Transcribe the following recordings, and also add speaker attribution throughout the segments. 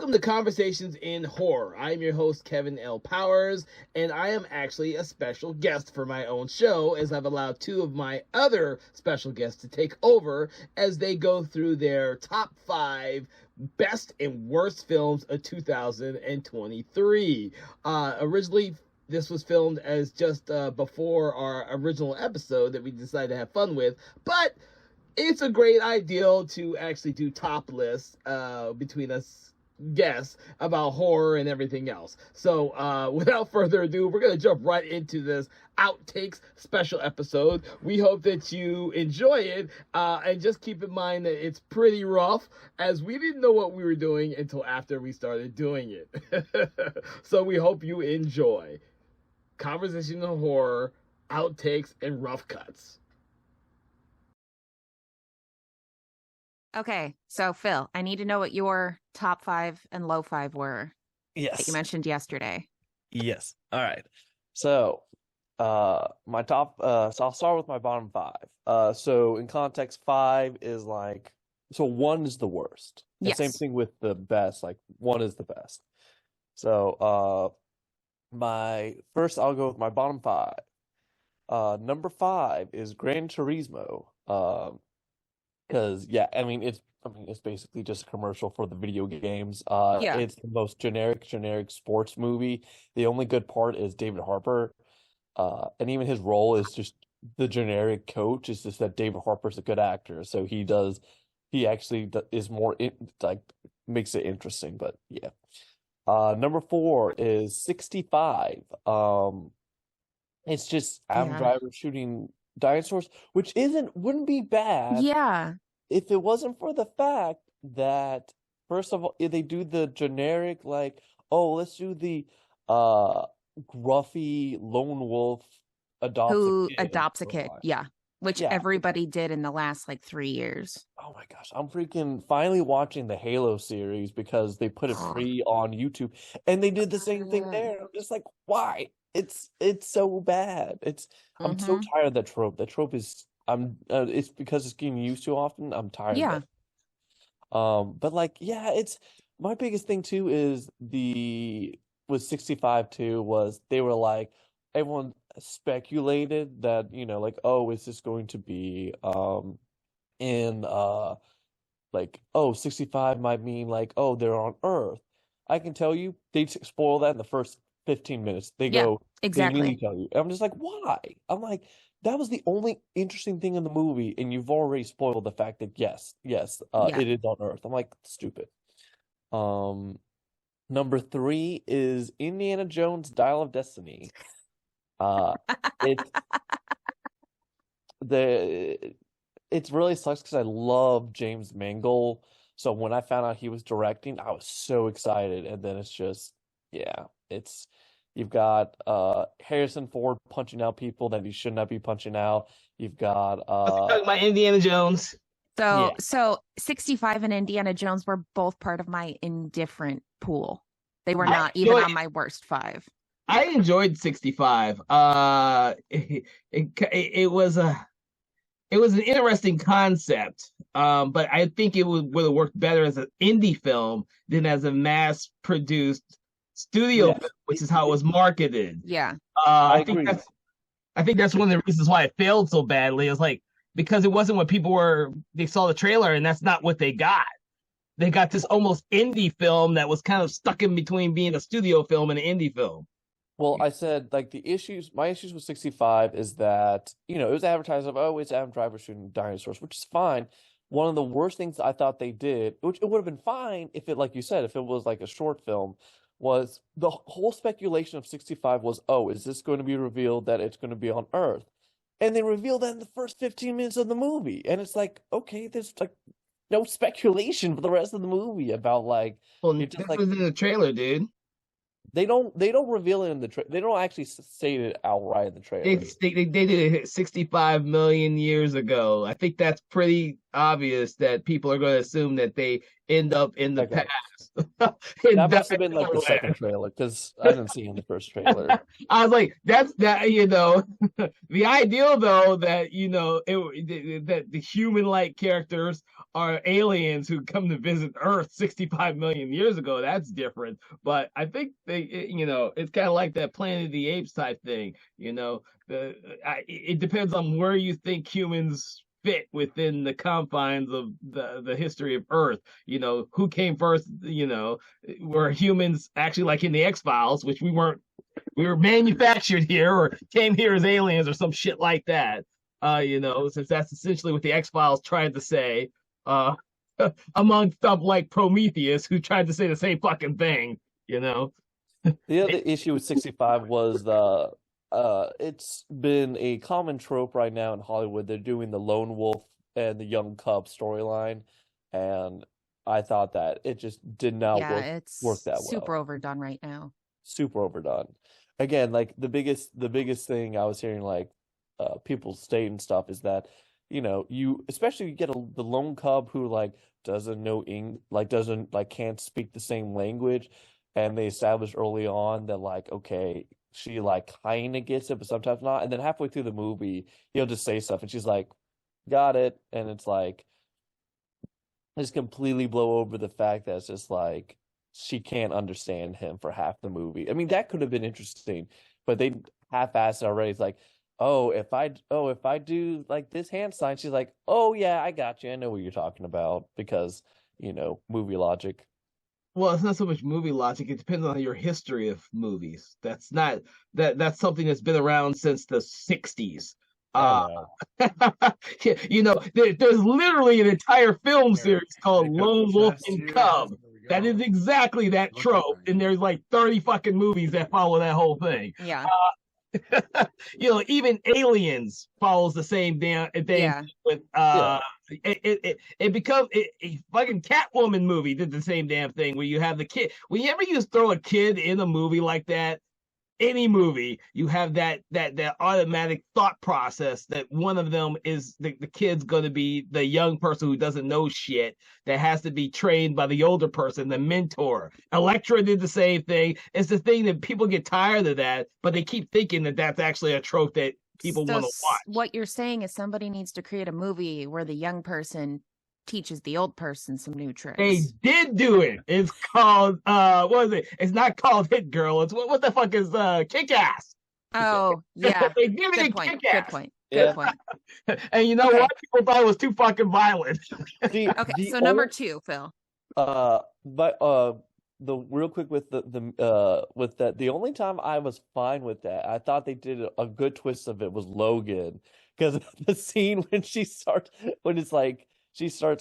Speaker 1: Welcome to Conversations in Horror. I'm your host, Kevin L. Powers, and I am actually a special guest for my own show, as I've allowed two of my other special guests to take over as they go through their top 5 best and worst films of 2023. Originally, this was filmed as just before our original episode that we decided to have fun with, but it's a great idea to actually do top lists between us guests about horror and everything else. So without further ado, we're going to jump right into this outtakes special episode. We hope that you enjoy it, and just keep in mind that it's pretty rough, as we didn't know what we were doing until after we started doing it. So we hope you enjoy Conversation in Horror, Outtakes, and Rough Cuts.
Speaker 2: Okay, so Phil, I need to know what your top 5 and low 5 were.
Speaker 3: Yes.
Speaker 2: That you mentioned yesterday.
Speaker 3: Yes. All right. So, my top. So I'll start with my bottom 5. So in context, 5 is like. So 1 is the worst.
Speaker 2: Yes.
Speaker 3: Same thing with the best. Like 1 is the best. So, I'll go with my bottom 5. Number 5 is Gran Turismo. Because it's basically just a commercial for the video games. It's the most generic sports movie. The only good part is David Harbour, and even his role is just the generic coach. It's just that David Harbour's a good actor, so he actually is more makes it interesting. But yeah, number 4 is 65. It's just Adam Driver shooting dinosaurs, which wouldn't be bad if it wasn't for the fact that, first of all, they do the generic let's do the gruffy lone wolf
Speaker 2: who adopts a kid, which everybody did in the last 3 years.
Speaker 3: Oh my gosh, I'm freaking finally watching the Halo series because they put it free on YouTube, and they did the same thing there. I'm just like, why? It's so bad. I'm so tired of that trope. That trope is it's because it's getting used too often. I'm tired of it. But it's my biggest thing too is with 65 too was they were like, everyone speculated that, is this going to be 65 might mean they're on Earth. I can tell you they spoil that in the first 15 minutes. They go
Speaker 2: exactly.
Speaker 3: They really tell you. And I'm just like, why? I'm like, that was the only interesting thing in the movie, and you've already spoiled the fact that yes, it is on Earth. I'm like, stupid. Number 3 is Indiana Jones Dial of Destiny. It really sucks because I love James Mangold. So when I found out he was directing, I was so excited, and then it's just you've got Harrison Ford punching out people that he should not be punching out. You've got
Speaker 1: talking about Indiana Jones.
Speaker 2: So 65 and Indiana Jones were both part of my indifferent pool. They were not even on my worst 5.
Speaker 1: I enjoyed 65. It was an interesting concept, but I think it would have worked better as an indie film than as a mass-produced studio film, which is how it was marketed. I think that's one of the reasons why it failed so badly. It was because it wasn't what they saw the trailer, and that's not what they got. They got this almost indie film that was kind of stuck in between being a studio film and an indie film.
Speaker 3: Well, I said my issues with 65 is that, it was advertised it's Adam Driver shooting dinosaurs, which is fine. One of the worst things I thought they did, which it would have been fine if it, like you said, if it was a short film, was the whole speculation of 65 was, is this going to be revealed that it's going to be on Earth? And they revealed that in the first 15 minutes of the movie. And it's okay, there's no speculation for the rest of the movie about
Speaker 1: it was in the trailer, dude.
Speaker 3: They don't reveal it in the trailer. They don't actually state it outright in the trailer.
Speaker 1: They did it 65 million years ago. I think that's pretty obvious that people are going to assume that they end up in the past.
Speaker 3: That must have been like the second trailer because I didn't see it in the first trailer.
Speaker 1: I was like, that's that, you know, the ideal though that, you know, that the human-like characters are aliens who come to visit Earth 65 million years ago. That's different. But I think you know, it's kind of like that Planet of the Apes type thing. You know, it depends on where you think humans fit within the confines of the history of Earth. You know, who came first? You know, were humans actually like in the X-Files, which we weren't. We were manufactured here, or came here as aliens, or some shit like that. You know, since that's essentially what the X-Files tried to say. Among stuff like Prometheus, who tried to say the same fucking thing. You know.
Speaker 3: The other issue with 65 was it's been a common trope right now in Hollywood. They're doing the lone wolf and the young cub storyline, and I thought that it just did not work that well.
Speaker 2: Super overdone right now.
Speaker 3: Super overdone. Again, like the biggest thing I was hearing, like people state and stuff, is that, you know, you get the lone cub who like doesn't know can't speak the same language, and they established early on that like, okay, she like kind of gets it, but sometimes not. And then halfway through the movie, he'll just say stuff, and she's like, "Got it," and it's like, just completely blow over the fact that it's just like she can't understand him for half the movie. I mean, that could have been interesting, but they half-assed it already. It's like, if I do like this hand sign, she's like, "Oh yeah, I got you. I know what you're talking about," because, you know, movie logic.
Speaker 1: Well, it's not so much movie logic. It depends on your history of movies. That's something that's been around since the 60s. You know, there's literally an entire film series called Lone Wolf and Cub. That is exactly that trope, and there's like 30 fucking movies that follow that whole thing.
Speaker 2: Yeah.
Speaker 1: You know, even Aliens follows the same damn thing.
Speaker 2: Yeah.
Speaker 1: With it becomes a fucking Catwoman movie did the same damn thing where you have the kid. Whenever you throw a kid in a movie like that, any movie, you have that automatic thought process that one of them is the kid's going to be the young person who doesn't know shit, that has to be trained by the older person, the mentor. Elektra did the same thing. It's the thing that people get tired of that, but they keep thinking that that's actually a trope that people want to watch.
Speaker 2: What you're saying is somebody needs to create a movie where the young person teaches the old person some new tricks.
Speaker 1: They did do it. It's called what is it? It's not called Hit Girl. It's what the fuck is Kick Ass?
Speaker 2: Oh yeah.
Speaker 1: They did it in
Speaker 2: Kick
Speaker 1: Kick Ass.
Speaker 2: Good point.
Speaker 3: Yeah.
Speaker 2: Good point.
Speaker 1: And you know what? People thought it was too fucking violent.
Speaker 2: Okay, so number 2, Phil.
Speaker 3: But the real quick with with that, the only time I was fine with that, I thought they did a good twist of it, was Logan, because the scene when she starts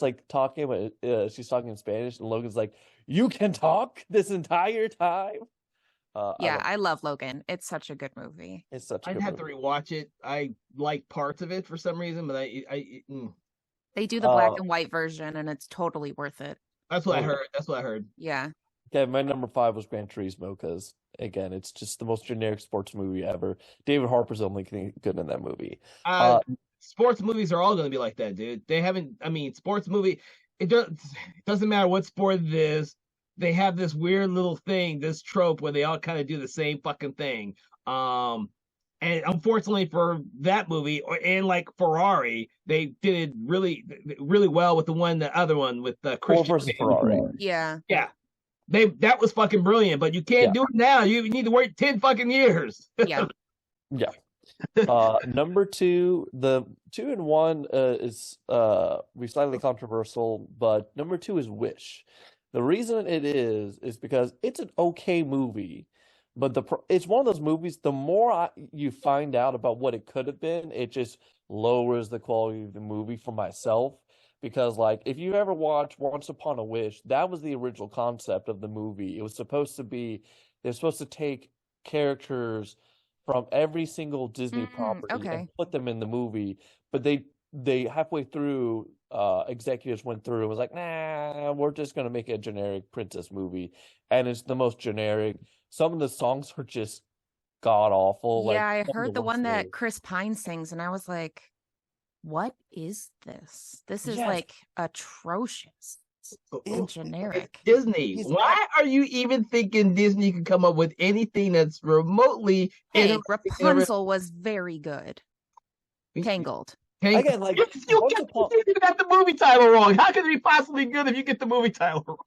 Speaker 3: like talking, but she's talking in Spanish, and Logan's like, "You can talk this entire time."
Speaker 2: I love Logan. It's such a good movie.
Speaker 3: It's such a
Speaker 1: I'd
Speaker 3: good
Speaker 1: have to
Speaker 3: movie.
Speaker 1: rewatch it. I like parts of it for some reason, but
Speaker 2: They do the black and white version, and it's totally worth it.
Speaker 1: That's what I heard. That's what I heard.
Speaker 2: Yeah.
Speaker 3: Okay, my number 5 was Gran Turismo, because again, it's just the most generic sports movie ever. David Harper's the only thing good in that movie.
Speaker 1: Sports movies are all going to be like that, dude. They haven't. I mean, sports movie. It doesn't matter what sport it is. They have this weird little thing, this trope where they all kind of do the same fucking thing. And unfortunately for that movie, and like Ferrari, they did it really, really well with the other one with Christian
Speaker 3: Ford versus Ferrari.
Speaker 2: Yeah.
Speaker 1: Yeah. That was fucking brilliant, but you can't do it now. You need to wait 10 fucking years.
Speaker 2: Yeah.
Speaker 3: Yeah. Number 2, the 2 and 1 is slightly controversial, but number 2 is Wish. The reason it is because it's an okay movie, but it's one of those movies, the more you find out about what it could have been, it just lowers the quality of the movie for myself. Because, like, if you ever watch Once Upon a Wish, that was the original concept of the movie. It was supposed to be, they're supposed to take characters from every single Disney property and put them in the movie, but they halfway through, executives went through and was like, "Nah, we're just gonna make a generic princess movie," and it's the most generic. Some of the songs are just god awful.
Speaker 2: Yeah,
Speaker 3: like,
Speaker 2: I heard the one that Chris Pine sings, and I was like, "What is this? This is like atrocious." and generic.
Speaker 1: Disney. Why are you even thinking Disney could come up with anything that's remotely?
Speaker 2: Hey, Rapunzel was very good. Tangled.
Speaker 3: Again, like
Speaker 1: you got the movie title wrong. How can it be possibly good if you get the movie title wrong?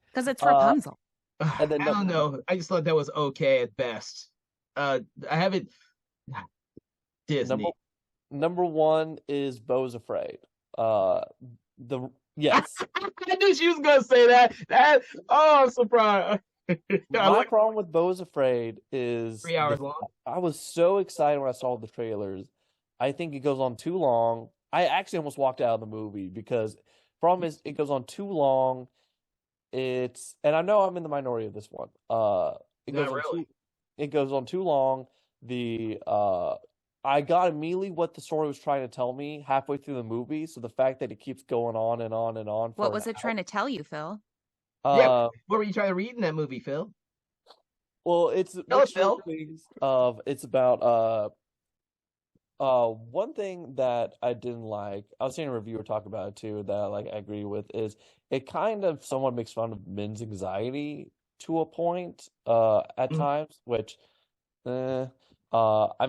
Speaker 2: Because it's Rapunzel.
Speaker 1: And then, I don't know. I just thought that was okay at best. I haven't. Disney.
Speaker 3: Number one is Beau's Afraid. Yes.
Speaker 1: I knew she was gonna say that. I'm surprised.
Speaker 3: My problem with Beau's Afraid is
Speaker 1: 3 hours long.
Speaker 3: I was so excited when I saw the trailers. I think it goes on too long. I actually almost walked out of the movie because problem is it goes on too long. And I know I'm in the minority of this one. It goes on too long. I got immediately what the story was trying to tell me halfway through the movie. So the fact that it keeps going on and on and on.
Speaker 2: What was it trying to tell you, Phil?
Speaker 1: What were you trying to read in that movie, Phil?
Speaker 3: Well, it's about one thing that I didn't like. I was seeing a reviewer talk about it too that I agree with is it kind of somewhat makes fun of men's anxiety to a point at times, which I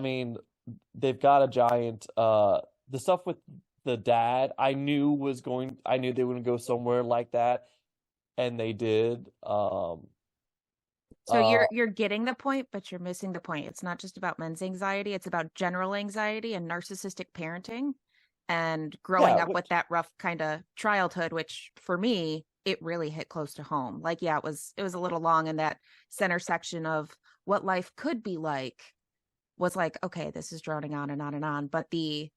Speaker 3: mean they've got a giant the stuff with the dad I knew they were gonna go somewhere like that, and they did.
Speaker 2: So you're getting the point, but you're missing the point. It's not just about men's anxiety. It's about general anxiety and narcissistic parenting and growing up with that rough kind of childhood, which for me, it really hit close to home. Like, yeah, it was a little long, and that center section of what life could be like was like, okay, this is droning on and on and on. But the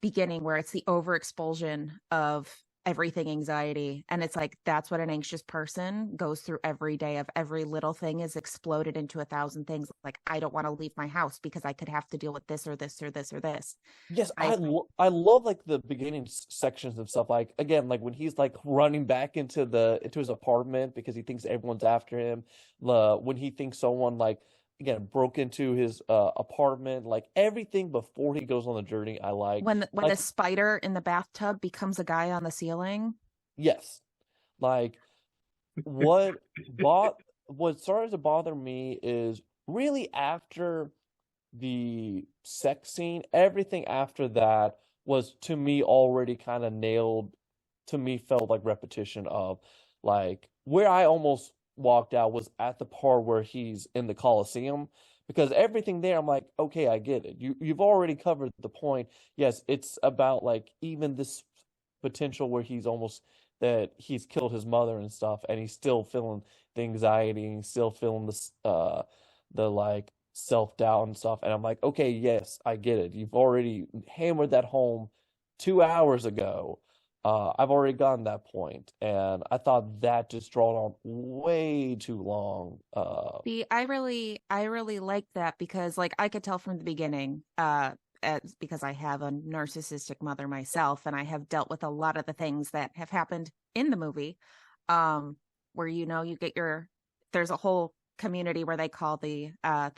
Speaker 2: beginning where it's the overexpulsion of everything anxiety, and it's like that's what an anxious person goes through every day, of every little thing is exploded into 1,000 things. Like, I don't want to leave my house because I could have to deal with this or this or this or this.
Speaker 3: Yes, I love like the beginning sections of stuff, like again, like when he's like running back into his apartment because he thinks everyone's after him, when he thinks someone like again broke into his apartment, like everything before he goes on the journey. I like
Speaker 2: when the spider in the bathtub becomes a guy on the ceiling.
Speaker 3: Yes, like what started to bother me is really after the sex scene, everything after that was to me already kind of nailed. To me, felt like repetition of like where I almost walked out was at the part where he's in the Coliseum, because everything there I'm like, okay, I get it. You've already covered the point. Yes, it's about like even this potential where he's killed his mother and stuff, and he's still feeling the anxiety and he's still feeling the like self-doubt and stuff. And I'm like, okay, yes, I get it. You've already hammered that home 2 hours ago. I've already gotten that point, and I thought that just drawn on way too long.
Speaker 2: I really like that because, like, I could tell from the beginning, because I have a narcissistic mother myself, and I have dealt with a lot of the things that have happened in the movie, where you get there's a whole community where they call the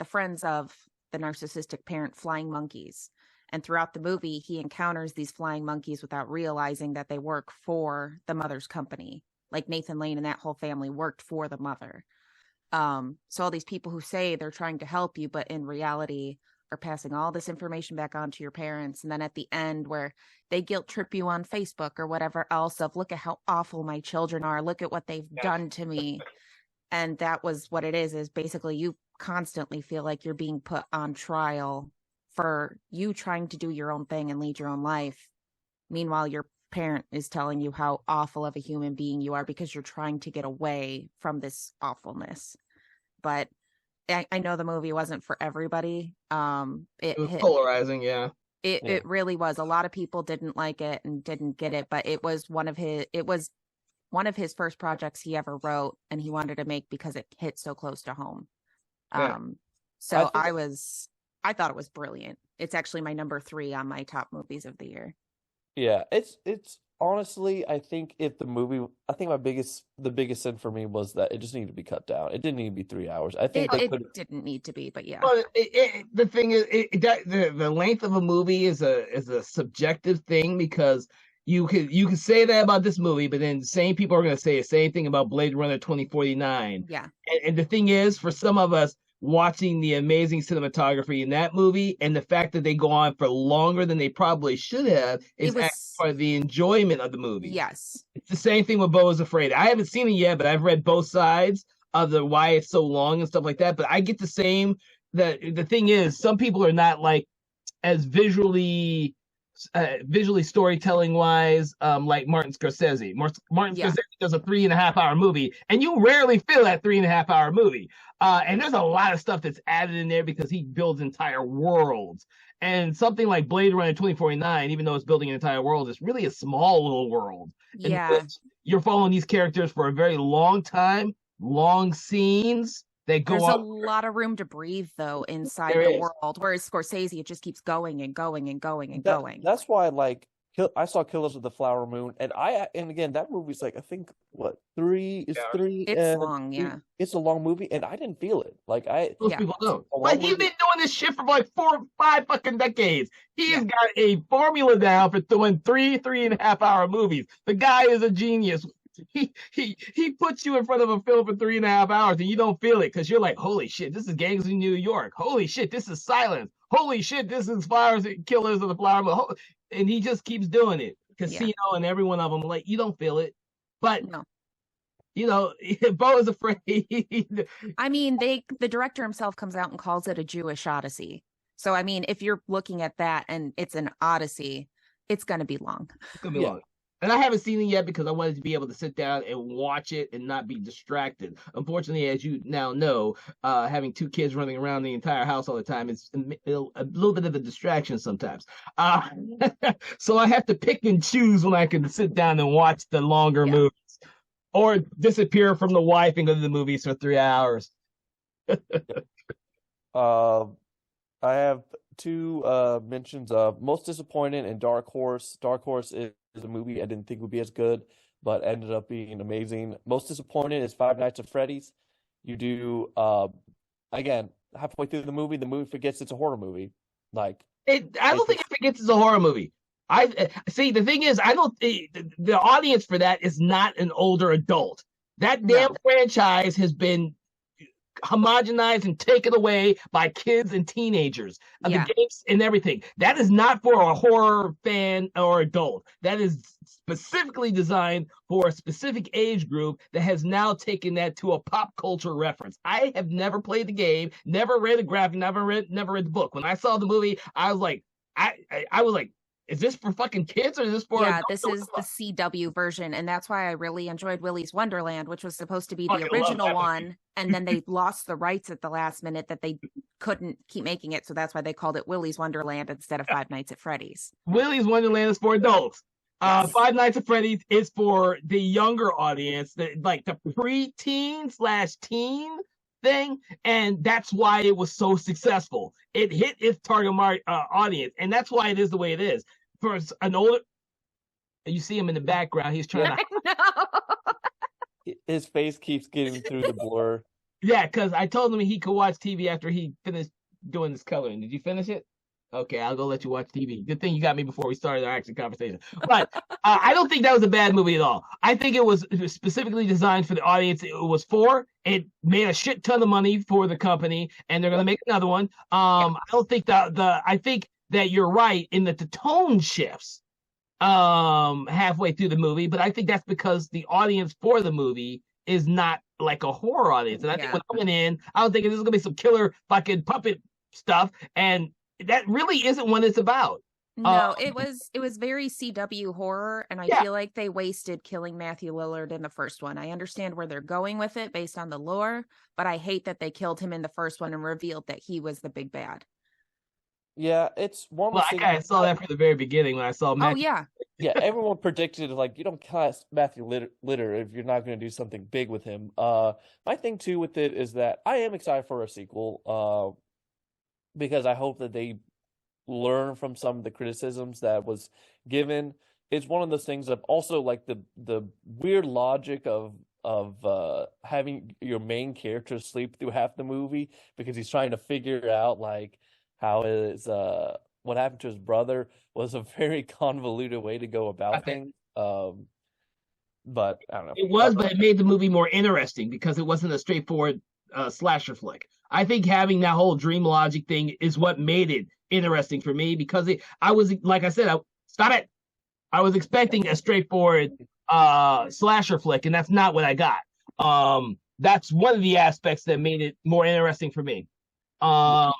Speaker 2: friends of the narcissistic parent flying monkeys. And throughout the movie, he encounters these flying monkeys without realizing that they work for the mother's company. Like Nathan Lane and that whole family worked for the mother. So all these people who say they're trying to help you, but in reality are passing all this information back on to your parents. And then at the end where they guilt trip you on Facebook or whatever else of, look at how awful my children are. Look at what they've done to me. And that was what it is basically you constantly feel like you're being put on trial for you trying to do your own thing and lead your own life. Meanwhile, your parent is telling you how awful of a human being you are because you're trying to get away from this awfulness. But I know the movie wasn't for everybody. It was
Speaker 1: polarizing, yeah.
Speaker 2: It really was. A lot of people didn't like it and didn't get it, but it was one of his first projects he ever wrote, and he wanted to make because it hit so close to home.
Speaker 1: Yeah.
Speaker 2: So I thought it was brilliant. It's actually my number 3 on my top movies of the year.
Speaker 3: Yeah, it's honestly, I think the biggest sin for me was that it just needed to be cut down. It didn't need to be 3 hours. I think
Speaker 2: it didn't need to be, but yeah.
Speaker 1: Well, the thing is, the length of a movie is a subjective thing, because you can say that about this movie, but then the same people are going to say the same thing about Blade Runner 2049.
Speaker 2: Yeah.
Speaker 1: And the thing is, for some of us, watching the amazing cinematography in that movie and the fact that they go on for longer than they probably should have is actually part of the enjoyment of the movie.
Speaker 2: Yes.
Speaker 1: It's the same thing with Beau is Afraid. I haven't seen it yet, but I've read both sides of the why it's so long and stuff like that. But I get the same. The thing is, some people are not like as visually storytelling wise, like Martin Scorsese. Martin Scorsese does a 3.5 hour movie, and you rarely feel that 3.5 hour movie. And there's a lot of stuff that's added in there because he builds entire worlds. And something like Blade Runner 2049, even though it's building an entire world, it's really a small little world.
Speaker 2: Yeah.
Speaker 1: And you're following these characters for a very long time, long scenes.
Speaker 2: There's a lot of room to breathe, though, inside the world. Whereas Scorsese, it just keeps going and going and going and going.
Speaker 3: That's why, like, I saw Killers of the Flower Moon, and again, that movie's like, I think, what, three?
Speaker 2: It's long, yeah.
Speaker 3: It's a long movie, and I didn't feel it. Like,
Speaker 1: most people don't. Like, he's been doing this shit for like 4 or 5 fucking decades. He has got a formula down for doing 3.5 hour movies. The guy is a genius. He puts you in front of a film for 3.5 hours and you don't feel it because you're like, holy shit, this is Gangs in New York. Holy shit, this is Silence. Holy shit, this is Killers of the Flower Moon. And he just keeps doing it. Casino and every one of them, like, you don't feel it. But you know, Beau is Afraid.
Speaker 2: I mean, the director himself comes out and calls it a Jewish odyssey. So I mean, if you're looking at that and it's an odyssey, it's gonna be long.
Speaker 1: It's gonna be long. And I haven't seen it yet because I wanted to be able to sit down and watch it and not be distracted. Unfortunately, as you now know, having 2 kids running around the entire house all the time is a little bit of a distraction sometimes. So I have to pick and choose when I can sit down and watch the longer movies or disappear from the wife and go to the movies for 3 hours.
Speaker 3: I have 2 mentions of most disappointed and Dark Horse. Dark Horse is a movie I didn't think would be as good, but ended up being amazing. Most disappointed is Five Nights at Freddy's. You do again, halfway through the movie forgets it's a horror movie. Like
Speaker 1: I don't think it forgets it's a horror movie. I see. The thing is, I don't. The audience for that is not an older adult. That damn franchise has been homogenized and taken away by kids and teenagers of the games and everything. That is not for a horror fan or adult. That is specifically designed for a specific age group that has now taken that to a pop culture reference. I have never played the game, never read the graphic, never read the book. When I saw the movie, I was like, I was like, is this for fucking kids or is this for adults?
Speaker 2: This is the CW version, and that's why I really enjoyed Willy's Wonderland, which was supposed to be the original one, and then they lost the rights at the last minute that they couldn't keep making it, so that's why they called it Willy's Wonderland instead of Five Nights at Freddy's.
Speaker 1: Willy's Wonderland is for adults. Five Nights at Freddy's is for the younger audience, like the pre-teen/teen thing, and that's why it was so successful. It hit its target audience, and that's why it is the way it is. For an older, you see him in the background. He's trying
Speaker 3: to. His face keeps getting through the blur.
Speaker 1: Yeah, because I told him he could watch TV after he finished doing this coloring. Did you finish it? Okay, I'll go let you watch TV. Good thing you got me before we started our actual conversation. But I don't think that was a bad movie at all. I think it was specifically designed for the audience it was for. It made a shit ton of money for the company, and they're going to make another one. I don't think I think that you're right in that the tone shifts halfway through the movie, but I think that's because the audience for the movie is not like a horror audience. And I think when I went in, I was thinking this is going to be some killer fucking puppet stuff, and that really isn't what it's about.
Speaker 2: No, it was very CW horror, and I feel like they wasted killing Matthew Lillard in the first one. I understand where they're going with it based on the lore, but I hate that they killed him in the first one and revealed that he was the big bad.
Speaker 3: Yeah, it's one.
Speaker 1: Well, I saw that from the very beginning when I saw Matthew.
Speaker 2: Oh,
Speaker 3: yeah. Everyone predicted, like, you don't cast Matthew Litter if you're not going to do something big with him. My thing, too, with it is that I am excited for a sequel because I hope that they learn from some of the criticisms that was given. It's one of those things of also, like, the weird logic of having your main character sleep through half the movie because he's trying to figure out, like, how his what happened to his brother was a very convoluted way to go about things. But I don't know.
Speaker 1: It was, but it made the movie more interesting because it wasn't a straightforward slasher flick. I think having that whole dream logic thing is what made it interesting for me because I was, like I said, stop it. I was expecting a straightforward slasher flick, and that's not what I got. That's one of the aspects that made it more interesting for me. Now,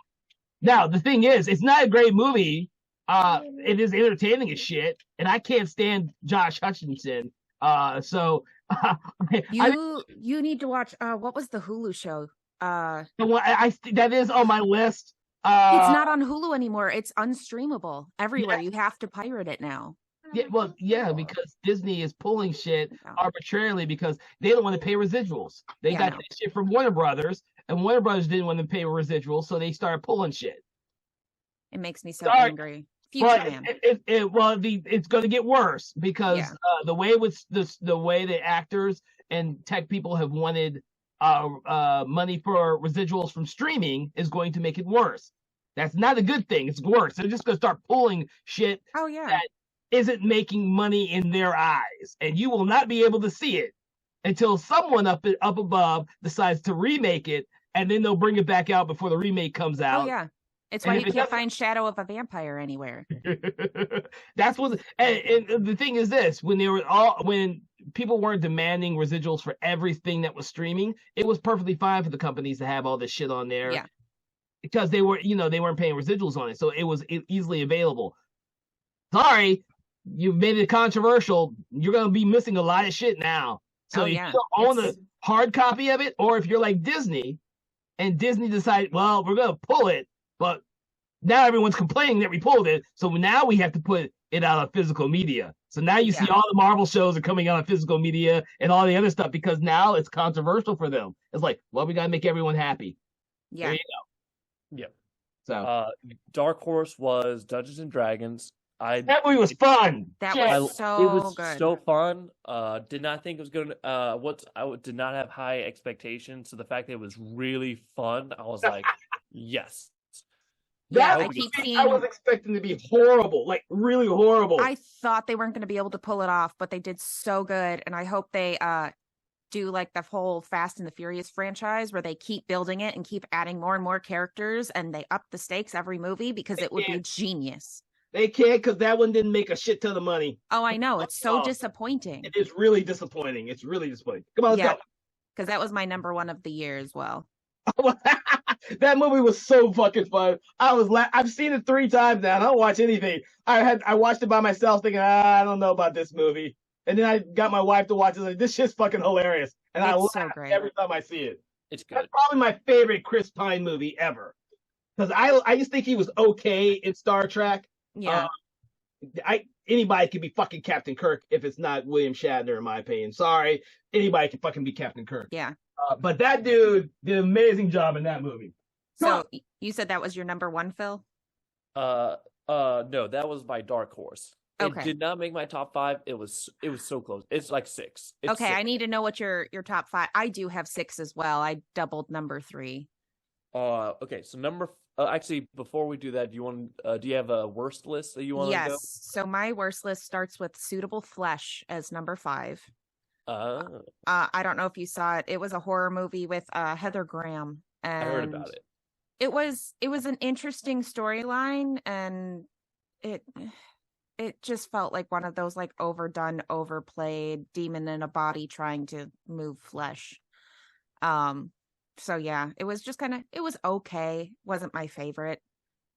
Speaker 1: the thing is, it's not a great movie. It is entertaining as shit, and I can't stand Josh Hutcherson.
Speaker 2: You need to watch what was the Hulu show?
Speaker 1: That is on my list.
Speaker 2: It's not on Hulu anymore. It's unstreamable everywhere. Yeah. You have to pirate it now.
Speaker 1: Yeah, because Disney is pulling shit arbitrarily because they don't want to pay residuals. They got that shit from Warner Brothers, and Warner Brothers didn't want to pay residuals, so they started pulling shit.
Speaker 2: It makes me so angry.
Speaker 1: It's going to get worse because the way the actors and tech people have wanted money for residuals from streaming is going to make it worse. That's not a good thing. It's worse. They're just going to start pulling shit that isn't making money in their eyes, and you will not be able to see it until someone up above decides to remake it, and then they'll bring it back out before the remake comes out.
Speaker 2: Oh yeah. It's why you can't find Shadow of a Vampire anywhere.
Speaker 1: That's what. And the thing is this: when people weren't demanding residuals for everything that was streaming, it was perfectly fine for the companies to have all this shit on there.
Speaker 2: Yeah.
Speaker 1: Because they weren't paying residuals on it, so it was easily available. Sorry, you've made it controversial. You're gonna be missing a lot of shit now. So you don't own the hard copy of it, or if you're like Disney, and Disney decided, well, we're gonna pull it. But now everyone's complaining that we pulled it, so now we have to put it out on physical media. So now you see all the Marvel shows are coming out on physical media and all the other stuff because now it's controversial for them. It's like, well, we got to make everyone happy.
Speaker 2: Yeah.
Speaker 1: There you go.
Speaker 3: Yep.
Speaker 1: So
Speaker 3: Dark Horse was Dungeons and Dragons.
Speaker 1: That movie was fun.
Speaker 2: That was so
Speaker 3: it was
Speaker 2: good.
Speaker 3: So fun. Did not think it was going to. I did not have high expectations. So the fact that it was really fun, I was like, yes.
Speaker 1: I was expecting to be horrible, like really horrible.
Speaker 2: I thought they weren't going to be able to pull it off, but they did so good, and I hope they do like the whole Fast and the Furious franchise where they keep building it and keep adding more and more characters, and they up the stakes every movie because it would be genius.
Speaker 1: They can't because that one didn't make a shit ton of money.
Speaker 2: Oh, I know. It's so disappointing.
Speaker 1: It is really disappointing. It's really disappointing. Come on, let's go.
Speaker 2: Because that was my number one of the year as well.
Speaker 1: That movie was so fucking fun. I've seen it 3 times now. I don't watch anything. I watched it by myself thinking, I don't know about this movie. And then I got my wife to watch it. Like, this shit's fucking hilarious. And I laugh every time I see it.
Speaker 3: It's good.
Speaker 1: That's probably my favorite Chris Pine movie ever. Because I just think he was okay in Star Trek.
Speaker 2: Yeah.
Speaker 1: Anybody can be fucking Captain Kirk if it's not William Shatner, in my opinion. Sorry. Anybody can fucking be Captain Kirk.
Speaker 2: Yeah.
Speaker 1: But that dude did an amazing job in that movie.
Speaker 2: So you said that was your number one, Phil?
Speaker 3: No, that was my Dark Horse. It did not make my top 5. It was so close. It's like 6. It's 6.
Speaker 2: I need to know what your top 5. I do have 6 as well. I doubled number 3.
Speaker 3: Okay, so actually, before we do that, do you have a worst list that you want to go?
Speaker 2: Yes. So my worst list starts with Suitable Flesh as number 5. I don't know if you saw it. It was a horror movie with Heather Graham. And
Speaker 3: I heard about it.
Speaker 2: It was an interesting storyline, and it just felt like one of those like overdone, overplayed demon in a body trying to move flesh. So yeah, it was just it was okay. Wasn't my favorite.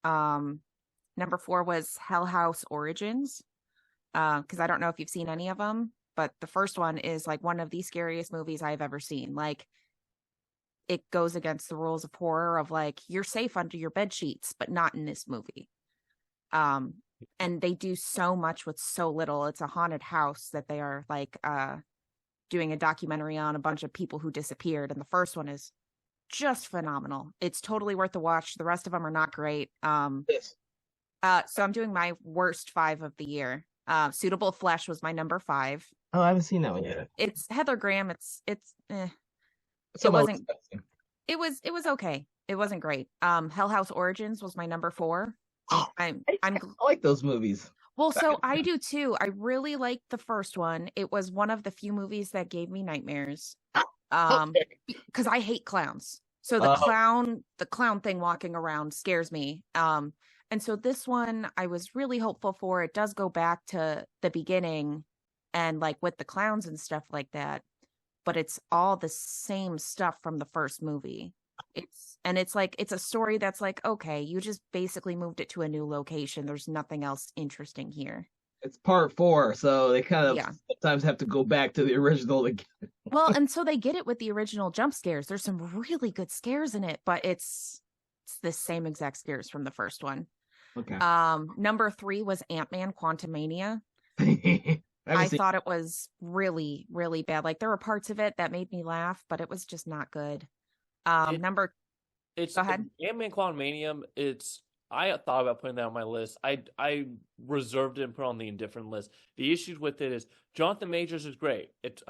Speaker 2: Number 4 was Hell House Origins. Because I don't know if you've seen any of them, but the first one is like one of the scariest movies I've ever seen. Like, it goes against the rules of horror of like, you're safe under your bed sheets, but not in this movie. And they do so much with so little. It's a haunted house that they are like doing a documentary on a bunch of people who disappeared. And the first one is just phenomenal. It's totally worth the watch. The rest of them are not great.
Speaker 1: Yes.
Speaker 2: So I'm doing my worst 5 of the year. Suitable Flesh was my number 5.
Speaker 1: Oh, I haven't seen that one yet.
Speaker 2: It's Heather Graham. It was okay. It wasn't great. Hell House Origins was my number 4. I'm
Speaker 1: I like those movies.
Speaker 2: well, so I do too. I really liked the first one. It was one of the few movies that gave me nightmares.
Speaker 1: Okay.
Speaker 2: Because I hate clowns. So the clown thing walking around scares me. And so this one I was really hopeful for. It does go back to the beginning and like with the clowns and stuff like that, but it's all the same stuff from the first movie. It's like it's a story that's like, okay, you just basically moved it to a new location. There's nothing else interesting here.
Speaker 1: It's part 4, so they kind of
Speaker 2: Yeah.
Speaker 1: sometimes have to go back to the original again.
Speaker 2: Well, and so they get it with the original jump scares. There's some really good scares in it, but it's the same exact scares from the first one.
Speaker 1: Okay.
Speaker 2: Number 3 was Ant-Man Quantumania.
Speaker 1: I
Speaker 2: thought it was really, really bad. Like there were parts of it that made me laugh, but it was just not good. Go ahead.
Speaker 3: Ant-Man Quantumania. I thought about putting that on my list. I reserved it and put it on the indifferent list. The issues with it is Jonathan Majors is great. It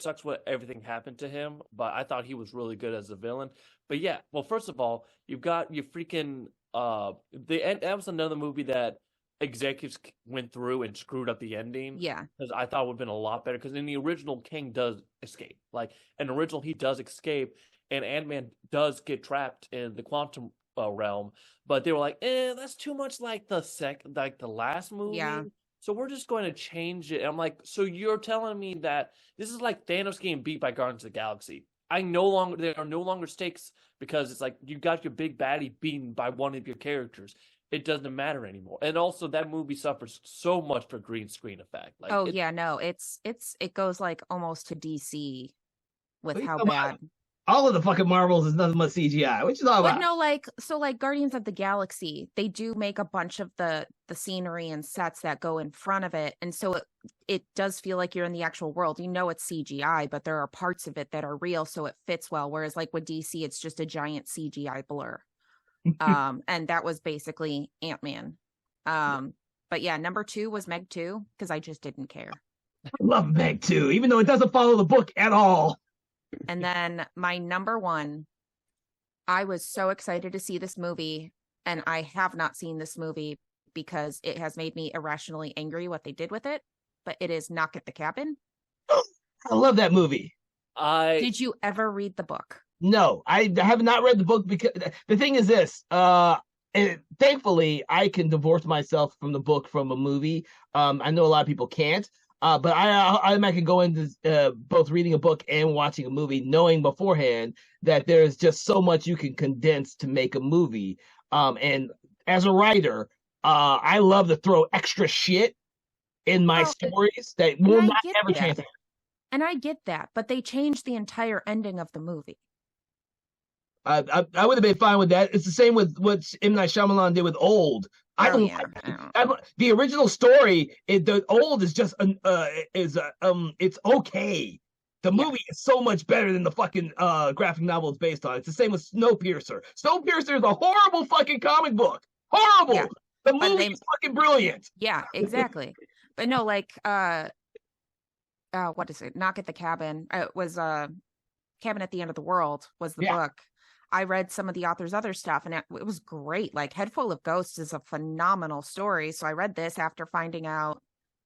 Speaker 3: sucks what everything happened to him, but I thought he was really good as a villain. But yeah, well, first of all, you've got your freaking that was another movie that executives went through and screwed up the ending.
Speaker 2: Yeah,
Speaker 3: because I thought it would have been a lot better. Because in the original, King does escape. Like in the original, he does escape, and Ant-Man does get trapped in the quantum realm. But they were like, that's too much like the last movie.
Speaker 2: Yeah.
Speaker 3: So we're just going to change it. And I'm like, so you're telling me that this is like Thanos getting beat by Guardians of the Galaxy? There are no longer stakes because it's like you got your big baddie beaten by one of your characters. It doesn't matter anymore. And also that movie suffers so much for green screen effect. Like,
Speaker 2: it goes like almost to DC with how
Speaker 1: about?
Speaker 2: bad.
Speaker 1: All of the fucking Marvels is nothing but CGI. What you talking about?
Speaker 2: But no, like Guardians of the Galaxy, they do make a bunch of the scenery and sets that go in front of it, and so it does feel like you're in the actual world. You know it's CGI, but there are parts of it that are real, so it fits well. Whereas like with DC, it's just a giant CGI blur. And that was basically Ant-Man. But yeah, number 2 was Meg 2 because I just didn't care.
Speaker 1: I love Meg 2, even though it doesn't follow the book at all.
Speaker 2: And then my number 1, I was so excited to see this movie, and I have not seen this movie because it has made me irrationally angry what they did with it, but it is Knock at the Cabin.
Speaker 1: I love that movie.
Speaker 2: Did you ever read the book?
Speaker 1: No, I have not read the book because the thing is this, thankfully I can divorce myself from the book from a movie. I know a lot of people can't. But I can go into both reading a book and watching a movie, knowing beforehand that there's just so much you can condense to make a movie. And as a writer, I love to throw extra shit in my stories that will not ever translate.
Speaker 2: And I get that, but they changed the entire ending of the movie.
Speaker 1: I would have been fine with that. It's the same with what M. Night Shyamalan did with Old. The original story, the Old is just it's okay. The movie is so much better than the fucking graphic novel it's based on. It's the same with Snowpiercer. Snowpiercer is a horrible fucking comic book. Horrible. Yeah. The movie is fucking brilliant.
Speaker 2: Yeah, exactly. But no, like what is it? Knock at the Cabin. It was Cabin at the End of the World was the book. I read some of the author's other stuff, and it was great. Like Head Full of Ghosts is a phenomenal story. So I read this after finding out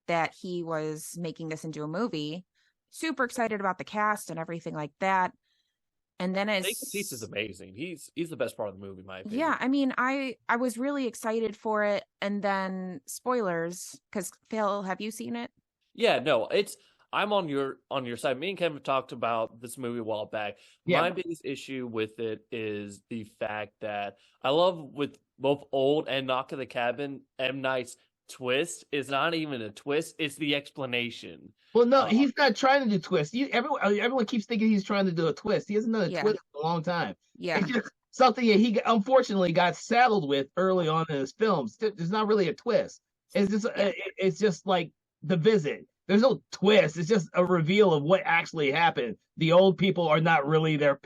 Speaker 2: that he was making this into a movie. Super excited about the cast and everything like that. And then
Speaker 3: Cease is amazing. He's the best part of the movie, in my opinion.
Speaker 2: Yeah, I mean, I was really excited for it. And then spoilers, because Phil, have you seen it?
Speaker 3: Yeah, no, I'm on your side. Me and Kevin talked about this movie a while back. Yeah. My biggest issue with it is the fact that I love with both Old and Knock at the Cabin, M. Night's twist is not even a twist. It's the explanation.
Speaker 1: Well, no, he's not trying to do twists. Everyone keeps thinking he's trying to do a twist. He hasn't done a twist in a long time.
Speaker 2: Yeah.
Speaker 1: It's just something that he unfortunately got saddled with early on in his films. There's not really a twist. It's just like The Visit. There's no twist. It's just a reveal of what actually happened. The old people are not really their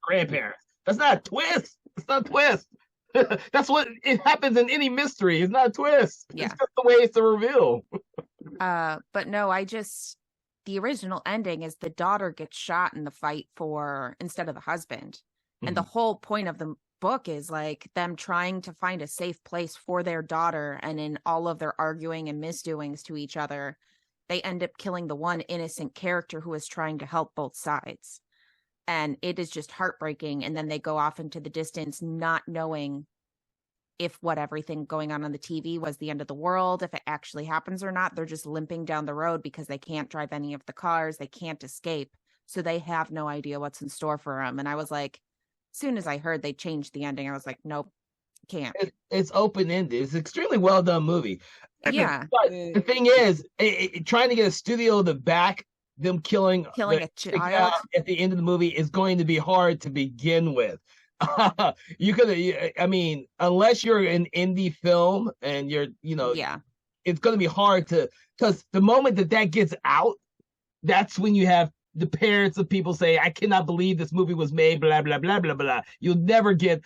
Speaker 1: grandparents. That's not a twist. It's not a twist. That's what it happens in any mystery. It's not a twist. Yeah. It's just the way it's a reveal.
Speaker 2: But no, the original ending is the daughter gets shot in the fight instead of the husband. Mm-hmm. And the whole point of the book is like them trying to find a safe place for their daughter, and in all of their arguing and misdoings to each other, they end up killing the one innocent character who is trying to help both sides. And it is just heartbreaking. And then they go off into the distance, not knowing if what everything going on the TV was the end of the world, if it actually happens or not. They're just limping down the road because they can't drive any of the cars. They can't escape. So they have no idea what's in store for them. And I was like, as soon as I heard they changed the ending, I was like, nope, can't.
Speaker 1: It's open-ended. It's an extremely well done movie.
Speaker 2: Yeah.
Speaker 1: But the thing is, trying to get a studio to back them killing
Speaker 2: a child
Speaker 1: at the end of the movie is going to be hard to begin with. You could, I mean, unless you're an indie film and you're, it's going to be hard because the moment that gets out, that's when you have the parents of people say, I cannot believe this movie was made, blah, blah, blah, blah, blah. You'll never get,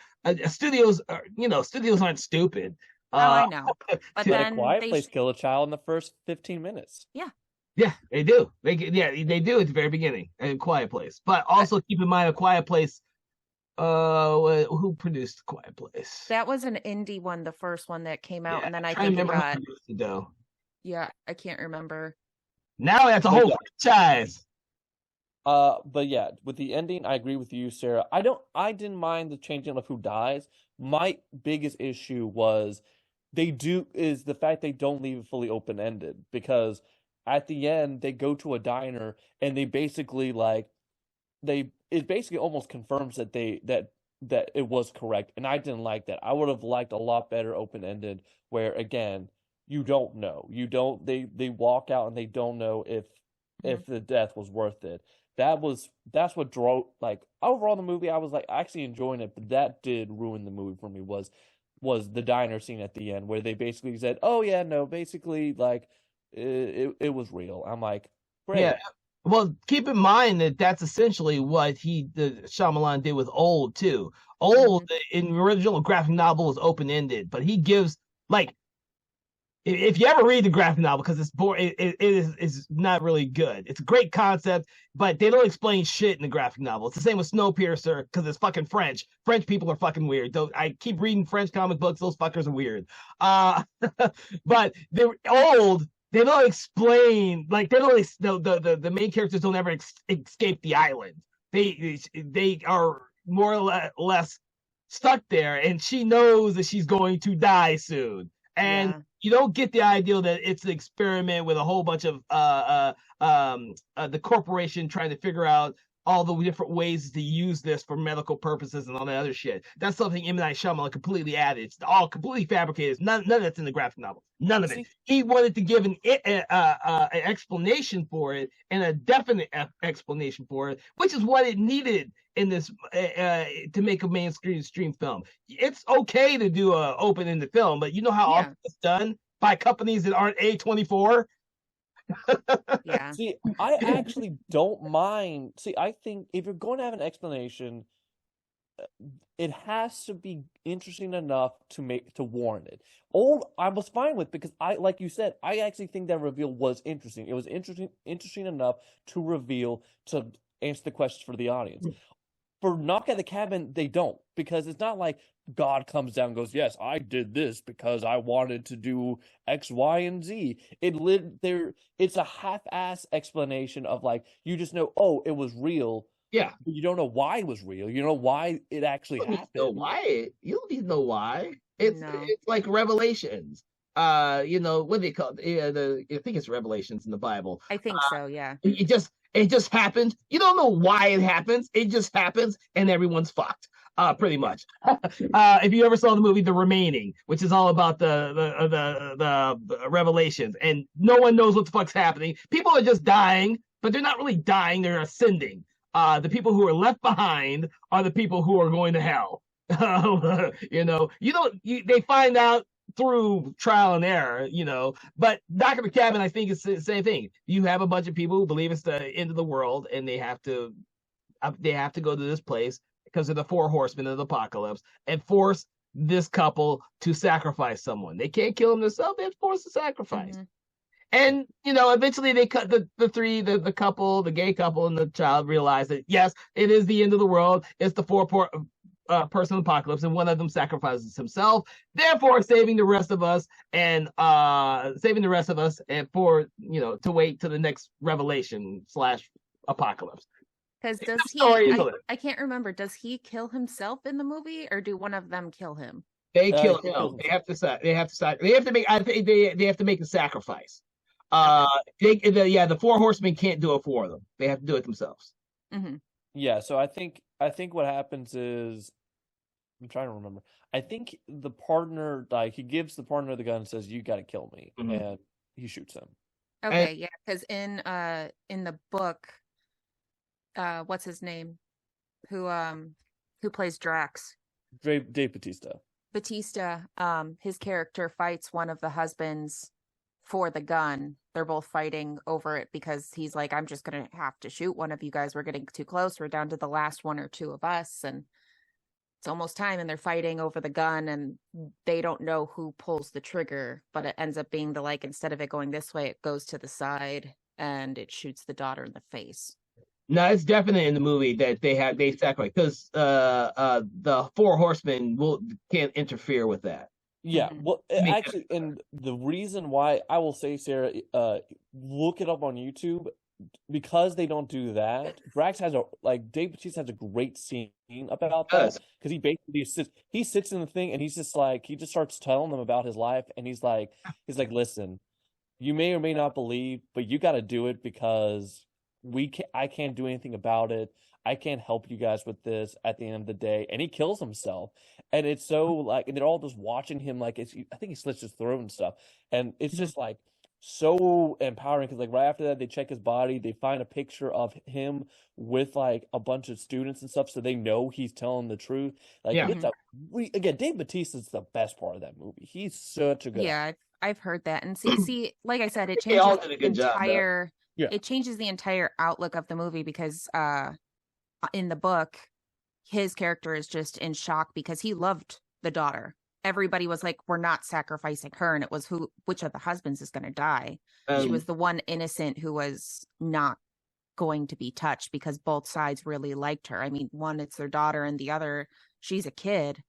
Speaker 1: studios aren't stupid.
Speaker 2: I know. But
Speaker 3: then A Quiet Place kill a child in the first 15 minutes.
Speaker 2: Yeah.
Speaker 1: Yeah, they do. They do at the very beginning, in Quiet Place. But also keep in mind, A Quiet Place, who produced A Quiet Place?
Speaker 2: That was an indie one, the first one that came out, and then I think
Speaker 1: remember who produced it, though.
Speaker 2: Yeah, I can't remember.
Speaker 1: Now that's a whole franchise.
Speaker 3: But yeah, with the ending, I agree with you, Sarah. I didn't mind the changing of who dies. My biggest issue was the fact they don't leave it fully open-ended, because at the end they go to a diner and they basically it basically almost confirms that that it was correct, and I didn't like that. I would have liked a lot better open-ended, where again, you don't know. They walk out and they don't know if the death was worth it. That's what drove, overall the movie, I was actually enjoying it, but that did ruin the movie for me, was the diner scene at the end, where they basically said, oh yeah, no, basically it was real. I'm like, great.
Speaker 1: Yeah. Well, keep in mind that that's essentially what the Shyamalan did with Old too. Old in the original graphic novel was open ended, but he gives if you ever read the graphic novel, because it's boring, it's not really good. It's a great concept, but they don't explain shit in the graphic novel. It's the same with Snowpiercer, because it's fucking French. French people are fucking weird. I keep reading French comic books; those fuckers are weird. But they're old. They don't explain, the main characters don't ever escape the island. They are more or less stuck there, and she knows that she's going to die soon. And you don't get the idea that it's an experiment with a whole bunch of the corporation trying to figure out all the different ways to use this for medical purposes and all that other shit. That's something M. Night Shyamalan completely added. It's all completely fabricated. None of that's in the graphic novel. None of it. He wanted to give an explanation for it, and a definite explanation for it, which is what it needed in this to make a mainstream film. It's okay to do a open-ended film, but you know how often it's done by companies that aren't A24.
Speaker 2: Yeah.
Speaker 3: See, I actually don't mind. See, I think if you're going to have an explanation, it has to be interesting enough to warrant it. Old, I was fine with, because like you said, I actually think that reveal was interesting. It was interesting enough to reveal, to answer the questions for the audience. For Knock at the Cabin, they don't, because it's not like God comes down and goes, yes, I did this because I wanted to do X, Y, and Z. It's a half-ass explanation of you just know, oh, it was real.
Speaker 1: Yeah.
Speaker 3: But you don't know why it was real. You know why it actually happened.
Speaker 1: You don't need to know why. It's like Revelations. What do they call it? I think it's Revelations in the Bible.
Speaker 2: I think so, yeah.
Speaker 1: It just happens. You don't know why it happens. It just happens, and everyone's fucked. Pretty much. If you ever saw the movie The Remaining, which is all about the revelations, and no one knows what the fuck's happening. People are just dying, but they're not really dying. They're ascending. The people who are left behind are the people who are going to hell. They find out through trial and error, but Knock at the Cabin, I think, is the same thing. You have a bunch of people who believe it's the end of the world, and they have to go to this place because of the 4 horsemen of the apocalypse, and force this couple to sacrifice someone. They can't kill them themselves. They're forced to sacrifice. And, eventually they cut the couple, the gay couple and the child realize that, yes, it is the end of the world. It's the person apocalypse, and one of them sacrifices himself, therefore saving the rest of us, and for to wait to the next revelation / apocalypse.
Speaker 2: Because does he? I can't remember. Does he kill himself in the movie, or do one of them kill him?
Speaker 1: They kill him. They have to make. I think they have to make a sacrifice. The four horsemen can't do it for them. They have to do it themselves.
Speaker 2: Mm-hmm.
Speaker 3: Yeah, so I think what happens is, I'm trying to remember. I think the partner, like, he gives the partner the gun and says, "You got to kill me," and he shoots him.
Speaker 2: Okay, yeah, because in the book, what's his name? Who plays Drax?
Speaker 3: Dave Bautista. His character fights one of the husbands for the gun. They're both fighting over it because he's like, I'm just gonna have to shoot one of you guys. We're getting too close. We're down to the last one or two of us, and it's almost time. And they're fighting over the gun, and they don't know who pulls the trigger, but it ends up being instead of it going this way, it goes to the side and it shoots the daughter in the face.
Speaker 1: No, it's definitely in the movie that they sacrifice, because the four horsemen can't interfere with that.
Speaker 3: Yeah, well, actually, and the reason why I will say, Sarah, look it up on YouTube, because they don't do that. Drax Dave Bautista has a great scene about that, because he basically sits in the thing, and he's just like, he just starts telling them about his life, and he's like, listen, you may or may not believe, but you got to do it because I can't do anything about it. I can't help you guys with this at the end of the day. And he kills himself. And it's so and they're all just watching him, I think he slits his throat and stuff. And it's just so empowering, because right after that, they check his body. They find a picture of him with a bunch of students and stuff, so they know he's telling the truth. Again, Dave Bautista is the best part of that movie. He's such a good actor.
Speaker 2: I've heard that. And see, like I said, it changes it changes the entire outlook of the movie, because in the book, his character is just in shock because he loved the daughter. Everybody was like, we're not sacrificing her, and it was which of the husbands is going to die. She was the one innocent who was not going to be touched, because both sides really liked her. I mean, one, it's their daughter, and the other, she's a kid,